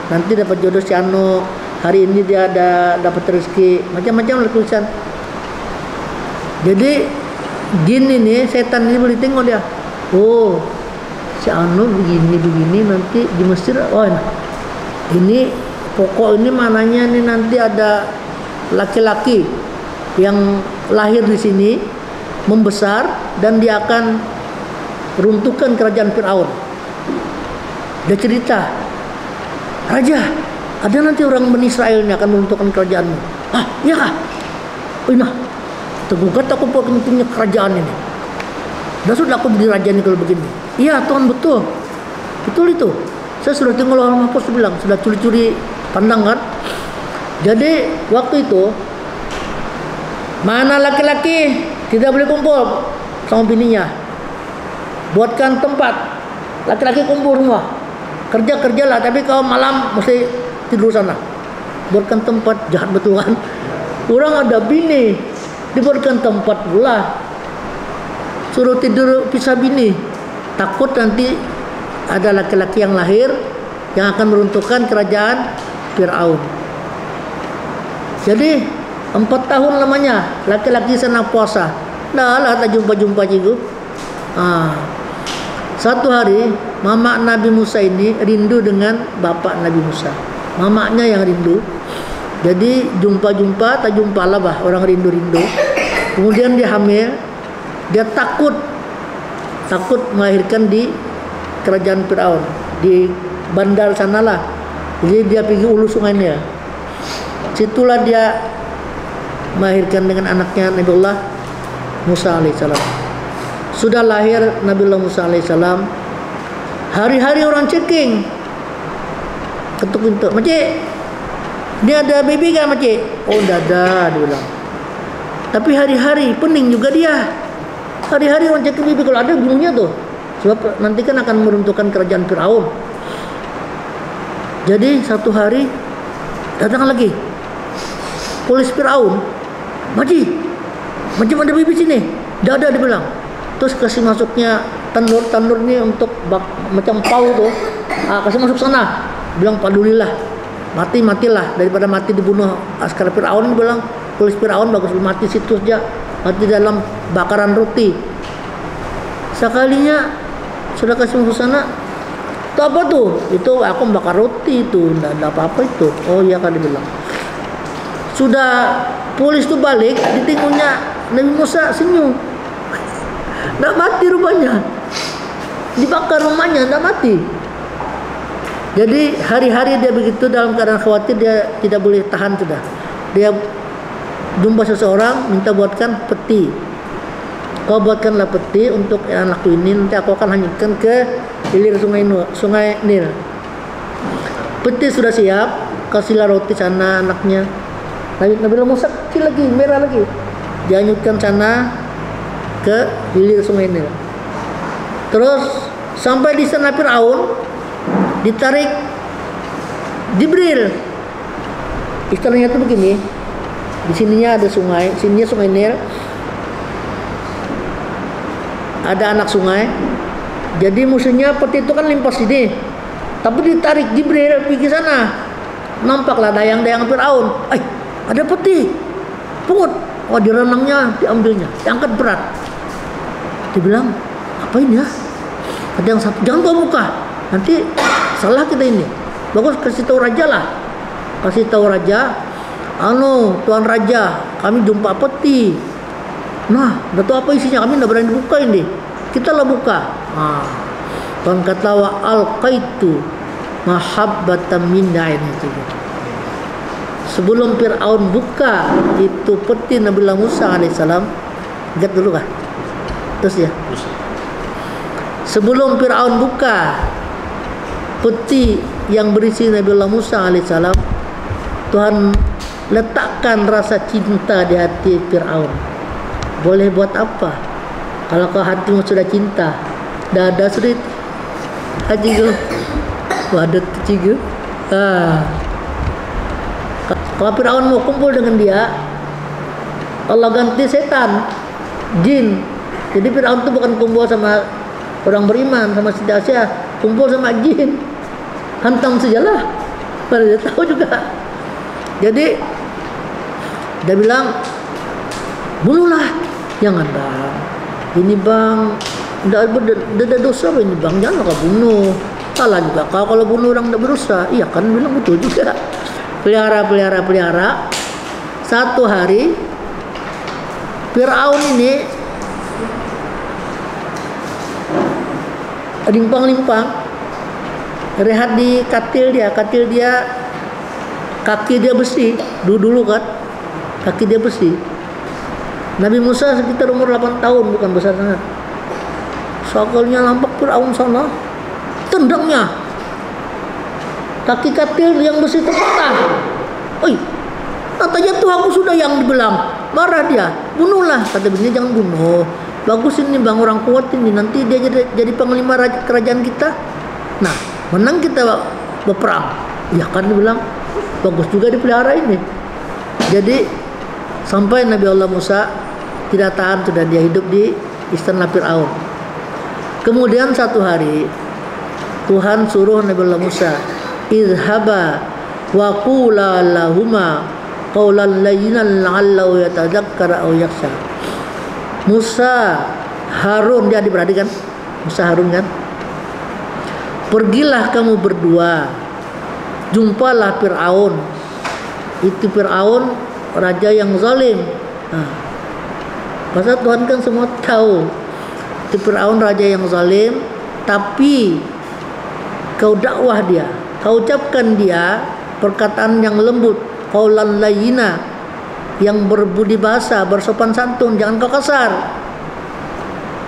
A: nanti dapat jodoh si Ano. Hari ini dia ada dapat rezeki. Macam-macam tulisan. Jadi jin ini, setan ini boleh tengok dia. Oh, si Ano begini nanti di Mesir. Oh, ini pokok ini mananya nih, nanti ada laki-laki yang lahir di sini, membesar, dan dia akan runtuhkan kerajaan Fir'aun. Dia cerita, Raja, ada nanti orang Bani Israel yang akan meruntuhkan kerajaanmu. Iya kah? Nah, tergugat aku punya kerajaan ini. Dan sudah aku jadi raja ini kalau begini. Iya Tuhan, betul itu. Saya sudah tinggal Lahul Mahfuz, bilang sudah curi-curi pandang kan. Jadi waktu itu mana laki-laki tidak boleh kumpul sama bininya. Buatkan tempat, laki-laki kumpul semua. Kerjalah, tapi kalau malam mesti tidur sana. Buatkan tempat, jahat betul kan. Orang ada bini, dibuatkan tempat pula. Suruh tidur pisah bini. Takut nanti ada laki-laki yang lahir yang akan meruntuhkan kerajaan Fir'aun. Jadi 4 tahun lamanya laki-laki sana puasa. Dah lah tak jumpa-jumpa cikgu. Satu hari mama Nabi Musa ini rindu dengan bapak Nabi Musa. Mamanya yang rindu. Jadi jumpa-jumpa tak jumpa lah bah, orang rindu-rindu. Kemudian dia hamil. Dia takut melahirkan di kerajaan Firaun, di bandar sanalah. Jadi dia pergi ulu sungainya. Situlah dia melahirkan dengan anaknya Nabiullah Musa alaihissalam. Sudah lahir Nabiullah Musa alaihissalam. Hari-hari orang checking, ketuk pintu, "Makcik, dia ada baby kan makcik?" "Oh, dah ada," dia bilang. Tapi hari-hari pening juga dia. Hari-hari orang cek baby, kalau ada bunuhnya tuh. Sebab nanti kan akan meruntuhkan kerajaan Firaun. Jadi satu hari datang lagi polis Firaun. "Makcik, macam ada baby sini?" "Dah ada," dia bilang. Terus kasih masuknya tandur ni untuk macam pau tuh. Kasih masuk sana. Bilang, "Padulilah. Matilah daripada mati dibunuh askar Firaun." Dia bilang, polis Firaun bagus mati situ saja, mati dalam bakaran roti. Sekalinya sudah kasih masuk sana, "Itu apa tuh?" "Itu aku bakar roti itu, enggak ada apa-apa itu." "Oh iya," kan dia bilang. Sudah polis tuh balik, ditengoknya Nabi Musa senyum. Enggak mati rupanya. Dibakar rumahnya, enggak mati. Jadi hari-hari dia begitu dalam keadaan khawatir, dia tidak boleh tahan sudah. Dia jumpa seseorang, minta buatkan peti. "Kau buatkanlah peti untuk anakku ini, nanti aku akan hanyutkan ke hilir sungai Nil." Peti sudah siap, kasihlah roti sana anaknya. Nabi Musa kecil lagi, merah lagi. Dihanyutkan sana ke hilir sungai Nil. Terus sampai di sana Firaun, ditarik Jibril. Istilahnya itu begini. Di sininya ada sungai, sininya sungai Nil. Ada anak sungai. Jadi musuhnya peti itu kan limpah sini. Tapi ditarik Jibril pergi sana. Nampaklah dayang-dayang Firaun. Ada peti. Pungut. Oh, direnangnya, diambilnya, diangkat berat. Dibilang, "Apa ini ya?" Ada yang satu, "Jangan kau buka. Nanti salah kita ini. Bagus kasih tahu raja lah." Kasih tahu raja, "Tuan Raja, kami jumpa peti. Nah, dah tahu apa isinya, kami dah berani buka ini. Kita lah buka." Tuan kata, "Wa alqaitu mahabbatan minna." Itu. Sebelum Firaun buka itu peti Nabiullah Musa alaihissalam, ingat dulu kah? Terus ya. Sebelum Firaun buka peti yang berisi Nabiullah Musa alaihissalam, Tuhan letakkan rasa cinta di hati Firaun. Boleh buat apa? Kalau kau hatimu sudah cinta, dada sudah haji go, wadat cigu. Kalau Firaun mau kumpul dengan dia, Allah ganti setan, jin. Jadi Firaun itu bukan kumpul sama orang beriman, sama Siti Asyah, kumpul sama jin. Hantam sajalah. Pada dia tahu juga. Jadi dia bilang, "Bunuhlah." "Jangan bang, ini bang, tidak dosa ini bang, jangan kau bunuh. Salah juga kau kalau bunuh orang tidak berdosa." "Iya kan," bilang, "betul juga." Pelihara. Satu hari Firaun ini limpang-limpang rehat di katil dia kaki dia besi. Dulu kan kaki dia besi. Nabi Musa sekitar umur 8 tahun, bukan besar sangat. Soalnya nampak Firaun sana, tendangnya kaki katil yang besi terpatah. "Oi, kata jatuh aku sudah," yang dibilang. Marah dia, "Bunuhlah." Kata begini, "Jangan bunuh. Bagus ini bang, orang kuat ini. Nanti dia jadi panglima kerajaan kita. Nah, menang kita berperang." "Ya kan," dia bilang, "bagus juga dipelihara ini." Jadi sampai Nabi Allah Musa tidak tahan, sudah dia hidup di istana Firaun. Kemudian satu hari Tuhan suruh Nabi Allah Musa, "Izhaba wa qula lahuma qaulan layyinan la'allahu yatadzakkara aw yakhsha. Musa, Harun, dia adik-beradik kan? Musa, Harun kan? Pergilah kamu berdua, jumpalah Fir'aun. Itu Fir'aun, raja yang zalim. Pasal Tuhan kan semua tahu. Itu Fir'aun, raja yang zalim. Tapi kau dakwah dia, kau ucapkan dia perkataan yang lembut, qaulan layyina, yang berbudi bahasa, bersopan santun, jangan kau kasar.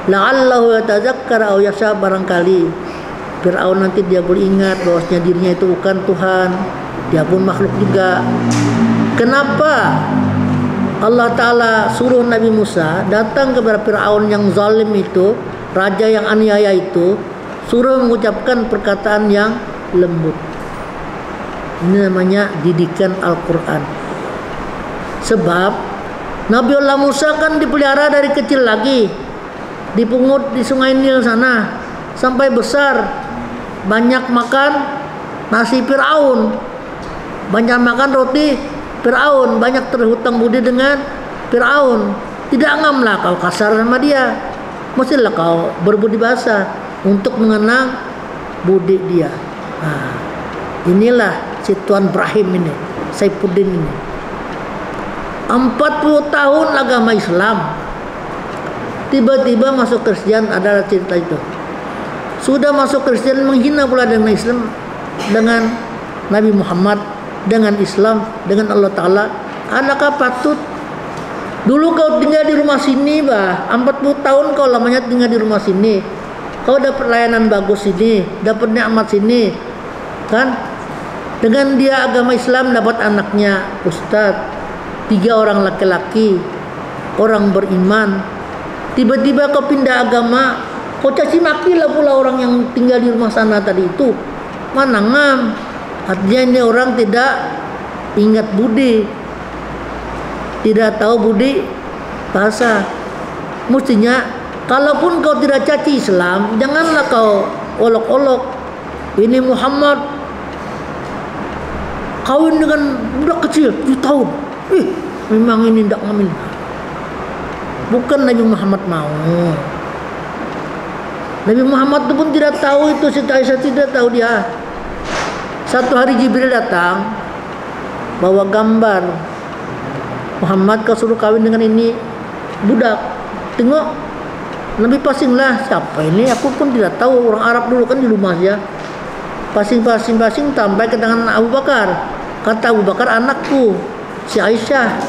A: La'allahu yatadzakkara aw yakhsha, barangkali Fir'aun nanti dia beringat bahwasanya dirinya itu bukan Tuhan, dia pun makhluk juga. Kenapa Allah Ta'ala suruh Nabi Musa datang kepada Fir'aun yang zalim itu, raja yang aniaya itu, suruh mengucapkan perkataan yang lembut? Ini namanya didikan Al-Quran. Sebab Nabiullah Musa kan dipelihara dari kecil lagi, dipungut di sungai Nil sana sampai besar, banyak makan nasi Fir'aun, banyak makan roti Fir'aun, banyak terhutang budi dengan Fir'aun. Tidak ngamlah kau kasar sama dia, mestilah kau berbudi bahasa untuk mengenang budi dia. Inilah si Tuan Ibrahim ini, Saifuddin ini, 40 tahun agama Islam, tiba-tiba masuk Kristen. Ada cerita itu, sudah masuk Kristen, menghina pula dengan Islam, dengan Nabi Muhammad, dengan Islam, dengan Allah Ta'ala. Adakah patut? Dulu kau tinggal di rumah sini, 40 tahun kau lamanya tinggal di rumah sini, kau dapat layanan bagus sini, dapat nikmat sini, kan? Dengan dia agama Islam, dapat anaknya Ustadz, 3 orang laki-laki, orang beriman. Tiba-tiba kau pindah agama, kau caci maki lah pula orang yang tinggal di rumah sana tadi itu. Mana ngam? Artinya ini orang tidak ingat budi, tidak tahu budi bahasa. Mestinya kalaupun kau tidak caci Islam, janganlah kau olok-olok. Ini Muhammad kawin dengan budak kecil 7 tahun. Memang ini tidak ngamin. Bukan Nabi Muhammad mau. Nabi Muhammad itu pun tidak tahu itu. Siti Aisyah tidak tahu dia. Satu hari Jibril datang bawa gambar Muhammad, kau suruh kawin dengan ini budak. Tengok, Nabi pasinglah, siapa ini? Aku pun tidak tahu. Orang Arab dulu kan di rumah saja. Pasing sampai ke tangan Abu Bakar. Kata Abu Bakar, anakku si Aisyah,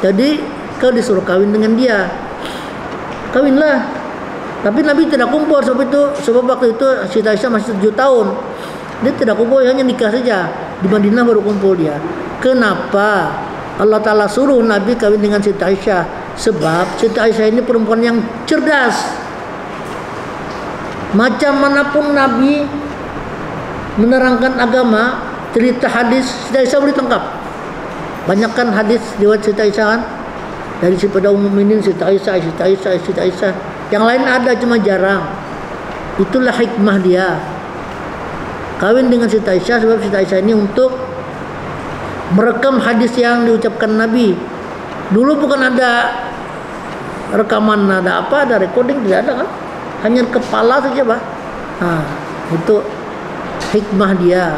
A: jadi kau disuruh kawin dengan dia. Kawinlah. Tapi Nabi tidak kumpul sebab waktu itu si Aisyah masih 7 tahun. Dia tidak kumpul, hanya nikah saja. Di Madinah baru kumpul dia. Kenapa Allah Ta'ala suruh Nabi kawin dengan Siti Aisyah? Sebab Siti Aisyah ini perempuan yang cerdas. Macam manapun Nabi menerangkan agama, cerita hadis, Siti Aisyah boleh tangkap. Banyak kan hadis riwayat Siti Aisyah kan? Dari daripada umum mukminin Siti Aisyah. Yang lain ada, cuma jarang. Itulah hikmah dia kawin dengan Siti Aisyah, sebab Siti Aisyah ini untuk merekam hadis yang diucapkan Nabi. Dulu bukan ada rekaman, ada apa, ada recording, tidak ada kan? Hanya kepala saja, itu hikmah dia.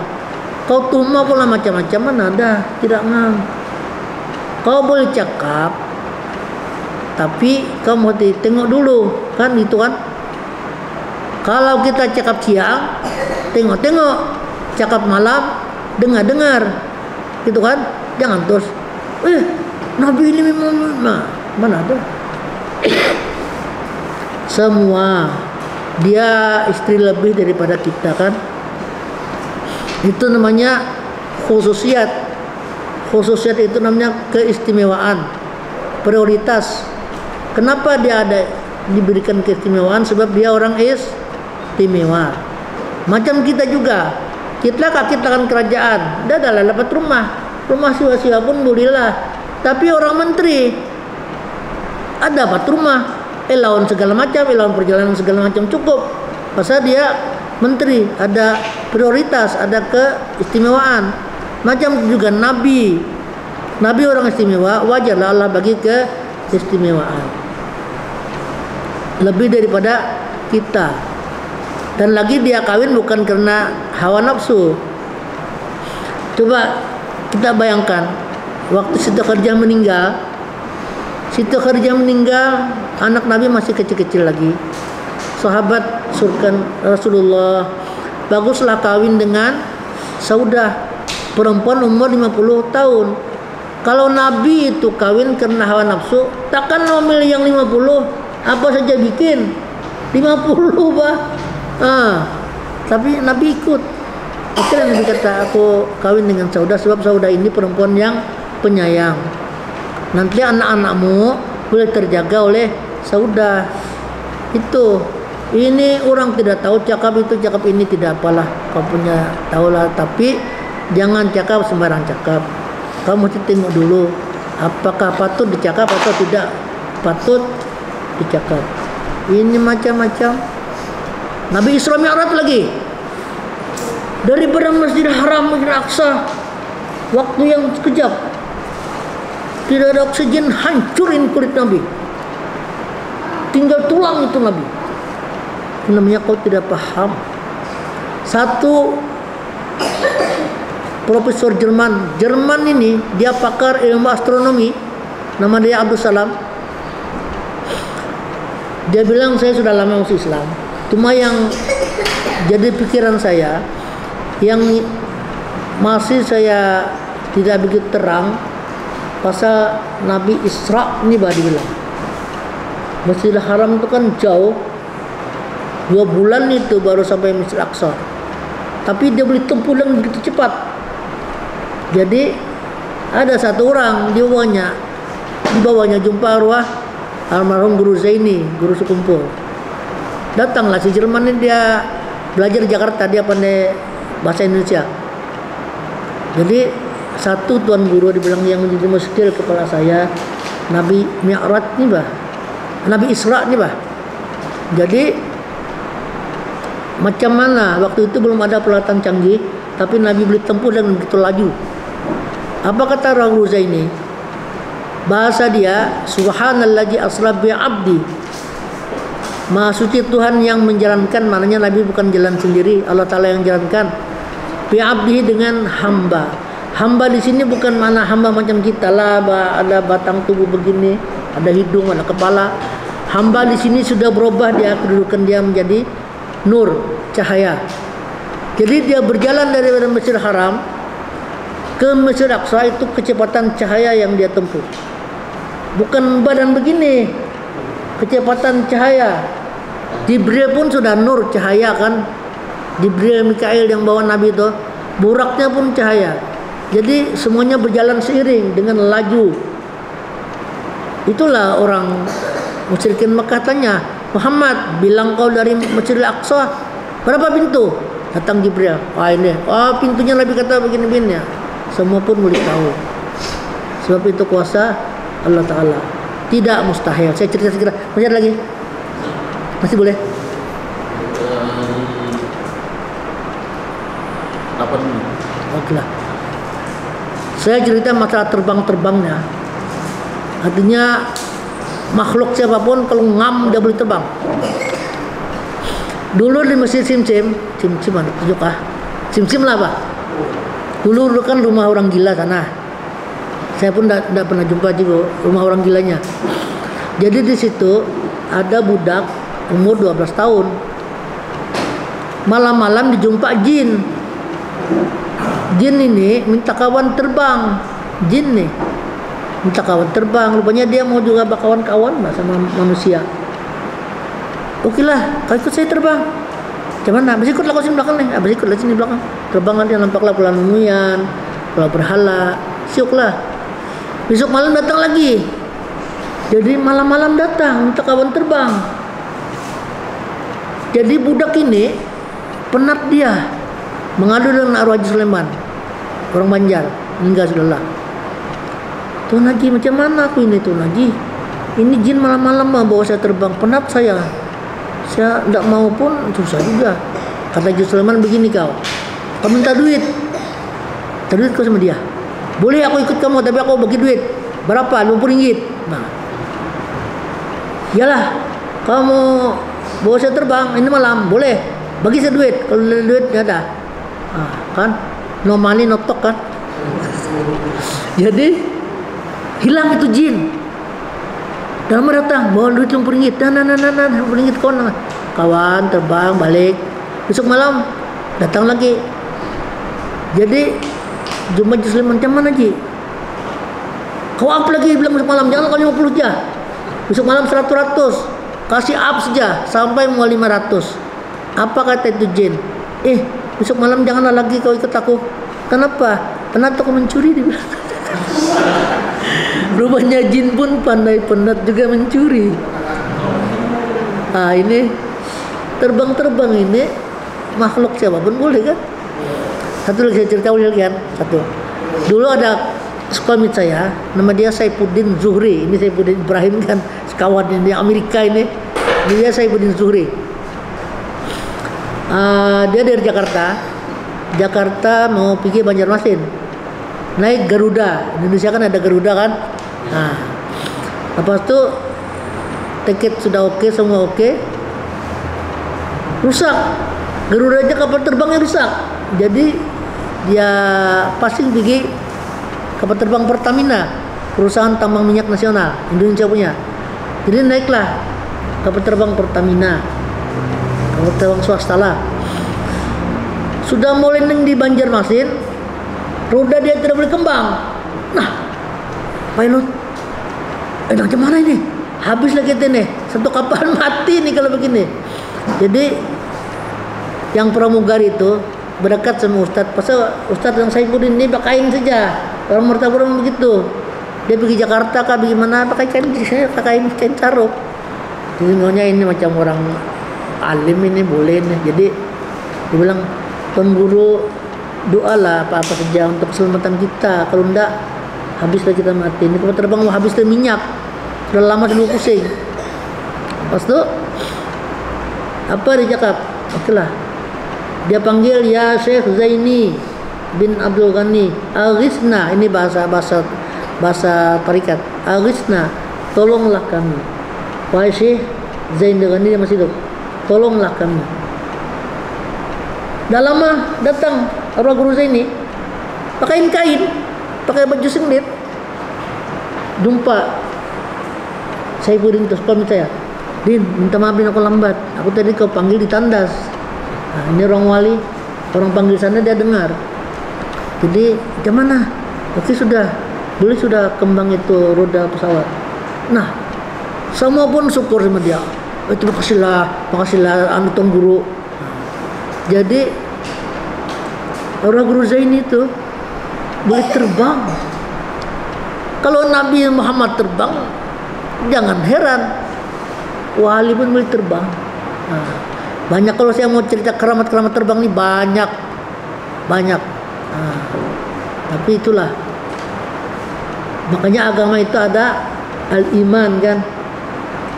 A: Kau tuma pula macam-macam, mana ada, tidak ngam. Kau boleh cakap, tapi kau mau tengok dulu, kan itu kan. Kalau kita cakap siang, tengok-tengok. Cakap malam, dengar-dengar, gitu kan. Jangan terus, Nabi ini memang mana ada. Semua dia istri lebih daripada kita kan. Itu namanya khususiat. Khususiat itu namanya keistimewaan, prioritas. Kenapa dia ada diberikan keistimewaan? Sebab dia orang istimewa. Macam kita juga. Kita kan kerajaan, dia adalah dapat rumah siwa-siwa pun bolehlah. Tapi orang menteri ada dapat rumah, lawan segala macam, lawan perjalanan segala macam cukup. Pasal dia menteri, ada prioritas, ada keistimewaan. Macam juga Nabi Nabi orang istimewa, wajarlah Allah bagi keistimewaan lebih daripada kita. Dan lagi dia kawin bukan karena hawa nafsu. Coba kita bayangkan waktu Siti Khadijah meninggal, anak Nabi masih kecil-kecil lagi. Sahabat surkan Rasulullah, baguslah kawin dengan Saudah, perempuan umur 50 tahun. Kalau Nabi itu kawin karena hawa nafsu, takkan memilih yang 50, apa saja bikin 50 bah. Tapi Nabi ikut. Akhirnya Nabi kata, aku kawin dengan Saudah sebab Saudah ini perempuan yang penyayang. Nanti anak-anakmu boleh terjaga oleh Saudah. Itu. Ini orang tidak tahu cakap itu cakap ini tidak apalah. Kau punya tahulah, tapi jangan cakap sembarang cakap. Kamu mesti tengok dulu apakah patut dicakap atau tidak patut dicakap. Ini macam-macam. Nabi Isra Mi'raj lagi. Daripada Masjidil Haram Masjidil Aqsa, waktu yang sekejap. Tidak ada oksigen, hancurin kulit Nabi. Tinggal tulang itu Nabi. Itu namanya kau tidak paham. Satu profesor Jerman ini, dia pakar ilmu astronomi, nama dia Abdul Salam. Dia bilang, saya sudah lama masuk Islam, cuma yang jadi pikiran saya, yang masih saya tidak begitu terang pasal Nabi Isra ini bah dibilang. Masjidil Haram itu kan jauh, 2 bulan itu baru sampai Masjid Aqsa, tapi dia boleh tempuh dengan begitu cepat. Jadi ada satu orang di bawahnya jumpa arwah almarhum guru Zaini, guru sekumpul. Datanglah si Jerman ini, dia belajar di Jakarta, dia pandai bahasa Indonesia. Jadi satu tuan guru dibilang yang menjadi muskil kepala saya, Nabi Mi'raj nih bah, Nabi Isra nih bah. Jadi macam mana waktu itu belum ada peralatan canggih, tapi Nabi boleh tempuh dan begitu laju. Apa kata Rasul Zaini? Bahasa dia, Subhanallazi asra bi 'abdi. Maha suci Tuhan yang menjalankan, maknanya Nabi bukan jalan sendiri, Allah Taala yang jalankan. Bi 'abdi dengan hamba. Hamba di sini bukan mana hamba macam kita lah, ada batang tubuh begini, ada hidung, ada kepala. Hamba di sini sudah berubah, dia kedudukan dia menjadi nur, cahaya. Jadi dia berjalan dari Masjidil Haram ke Masjid Aqsa, itu kecepatan cahaya yang dia tempuh. Bukan badan begini, kecepatan cahaya. Jibril pun sudah nur, cahaya kan. Jibril, Mikail yang bawa Nabi itu, buraknya pun cahaya. Jadi semuanya berjalan seiring dengan laju. Itulah orang musyrikin Mekah tanya, Muhammad, bilang kau dari Masjidil Aqsa, berapa pintu? Datang Jibril, ini, pintunya Nabi kata begini-begini. Semua pun boleh tahu. Sebab itu kuasa Allah Ta'ala, tidak mustahil. Saya cerita segera. Masih ada lagi? Masih boleh?
B: 8 menit.
A: Oke lah. Saya cerita masalah terbang-terbangnya. Artinya makhluk siapapun kalau ngam dia boleh terbang. Dulu di Masjid Simsim mana? Tunjuk Simsim lah Pak. Dulu kan rumah orang gila sana. Saya pun tidak pernah jumpa juga rumah orang gilanya. Jadi di situ ada budak umur 12 tahun. Malam-malam dijumpa jin. Jin ini minta kawan terbang. Jin nih minta kawan terbang. Rupanya dia mau juga berkawan-kawan sama manusia. Oke lah, kau ikut saya terbang. Cuman habis ikut lah kau sini belakang nih. Habis ikut lah sini belakang. Terbang nanti nampaklah Pulau Numuyan, Pulau Berhala. Syuk lah. Besok malam datang lagi. Jadi malam-malam datang minta kawan terbang. Jadi budak ini penat dia, mengadu dengan arwah Haji Sulaiman, orang Banjar, meninggal sudah lah. Tuan Haji, macam mana aku ini Tuan Haji? Ini jin malam-malam bawa saya terbang, penat saya tidak mau pun susah juga. Kata Haji Sulaiman, begini kau minta duit kau sama dia. boleh aku ikut kamu tapi aku bagi duit. Berapa? 50 ringgit. Nah, iyalah, kamu bawa saya terbang ini malam, boleh. Bagi saya duit, kalau duit nggak ada. Nah, kan? No money, no talk kan? Jadi hilang itu jin. Dalam datang, bawa duit 50 ringgit. Nah, 50 ringgit kawan terbang balik. Besok malam datang lagi. Jadi jumpa Muslim macam mana Ji? Kau up lagi bilang besok malam, jangan kau 50 aja. Besok malam 100, kasih up saja sampai mau 500. Apa kata itu jin? Besok malam janganlah lagi kau ikut aku. Kenapa? Karena aku mencuri dibilang. Rupanya jin pun pandai penat juga mencuri. Ini terbang-terbang ini makhluk siapapun boleh kan? Satu lagi saya cerita kalian. Satu. Dulu ada sekolah saya, nama dia Saifuddin Zuhri. Ini Saifuddin Ibrahim kan, sekawan di Amerika ini. Dia Saifuddin Zuhri. Dia dari Jakarta mau pergi Banjarmasin. Naik Garuda. Indonesia kan ada Garuda kan? Nah, lepas itu tiket sudah oke, semua oke. Rusak. Garuda aja kapal terbangnya rusak. Jadi dia passing pergi kapal terbang Pertamina, perusahaan tambang minyak nasional Indonesia punya. Jadi naiklah kapal terbang Pertamina, kapal terbang swasta lah. Sudah mau landing di Banjarmasin, roda dia tidak boleh kembang. Nah, pilot, macam mana ini? Habis lagi kita nih, satu kapal mati nih kalau begini. Jadi yang pramugari itu berdekat sama Ustadz. Pasal Ustadz yang Saifuddin ini pakai kain saja. Orang mertaburan begitu. Dia pergi Jakarta kah bagaimana pakai kain kain sarung. Jadi maunya ini macam orang alim ini boleh nih. Jadi dia bilang, Tuan Guru doalah apa-apa saja untuk keselamatan kita. Kalau enggak habislah kita mati. Ini kapal terbang mau habis minyak. Sudah lama sudah pusing. Pas itu apa dia cakap? Okelah. Dia panggil ya Syekh Zaini bin Abdul Ghani, Aghithna, ini bahasa tarikat. Aghithna, tolonglah kami. Wahai Syekh Zain Ghani, dia masih hidup. Tolonglah kami. Dah lama datang orang guru Zaini, pakai kain, pakai baju singlet. Jumpa Saifuddin terus pamit saya. Din, minta maafin aku lambat. Aku tadi kau panggil di tandas. Nah, ini orang wali, orang panggil sana dia dengar. Jadi gimana? Oke sudah, boleh sudah kembang itu roda pesawat. Nah, semua pun syukur sama dia. Terima kasihlah anu Tuan Guru. Jadi orang guru Zaini itu boleh terbang. Kalau Nabi Muhammad terbang, jangan heran. Wali pun boleh terbang. Nah, banyak kalau saya mau cerita keramat-keramat terbang ini banyak. Nah, tapi itulah. Makanya agama itu ada al-iman kan.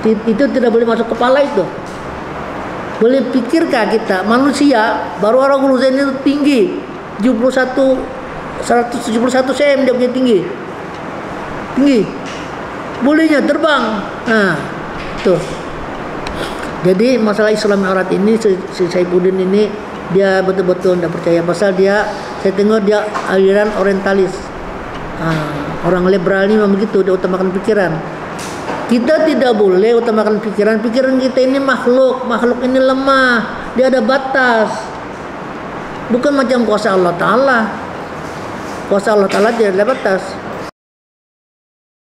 A: Itu tidak boleh masuk kepala itu. Boleh pikirkah kita manusia baru orang guru Zain itu tinggi 171 cm dia punya tinggi. Bolehnya terbang. Nah, tuh. Jadi masalah Islam Mi'raj ini si Saifuddin ini dia betul-betul tidak percaya pasal saya tengok dia aliran orientalis. Orang liberal ini memang begitu, dia utamakan pikiran. Kita tidak boleh utamakan pikiran. Pikiran kita ini makhluk ini lemah, dia ada batas. Bukan macam kuasa Allah Ta'ala. Kuasa Allah Ta'ala dia ada batas.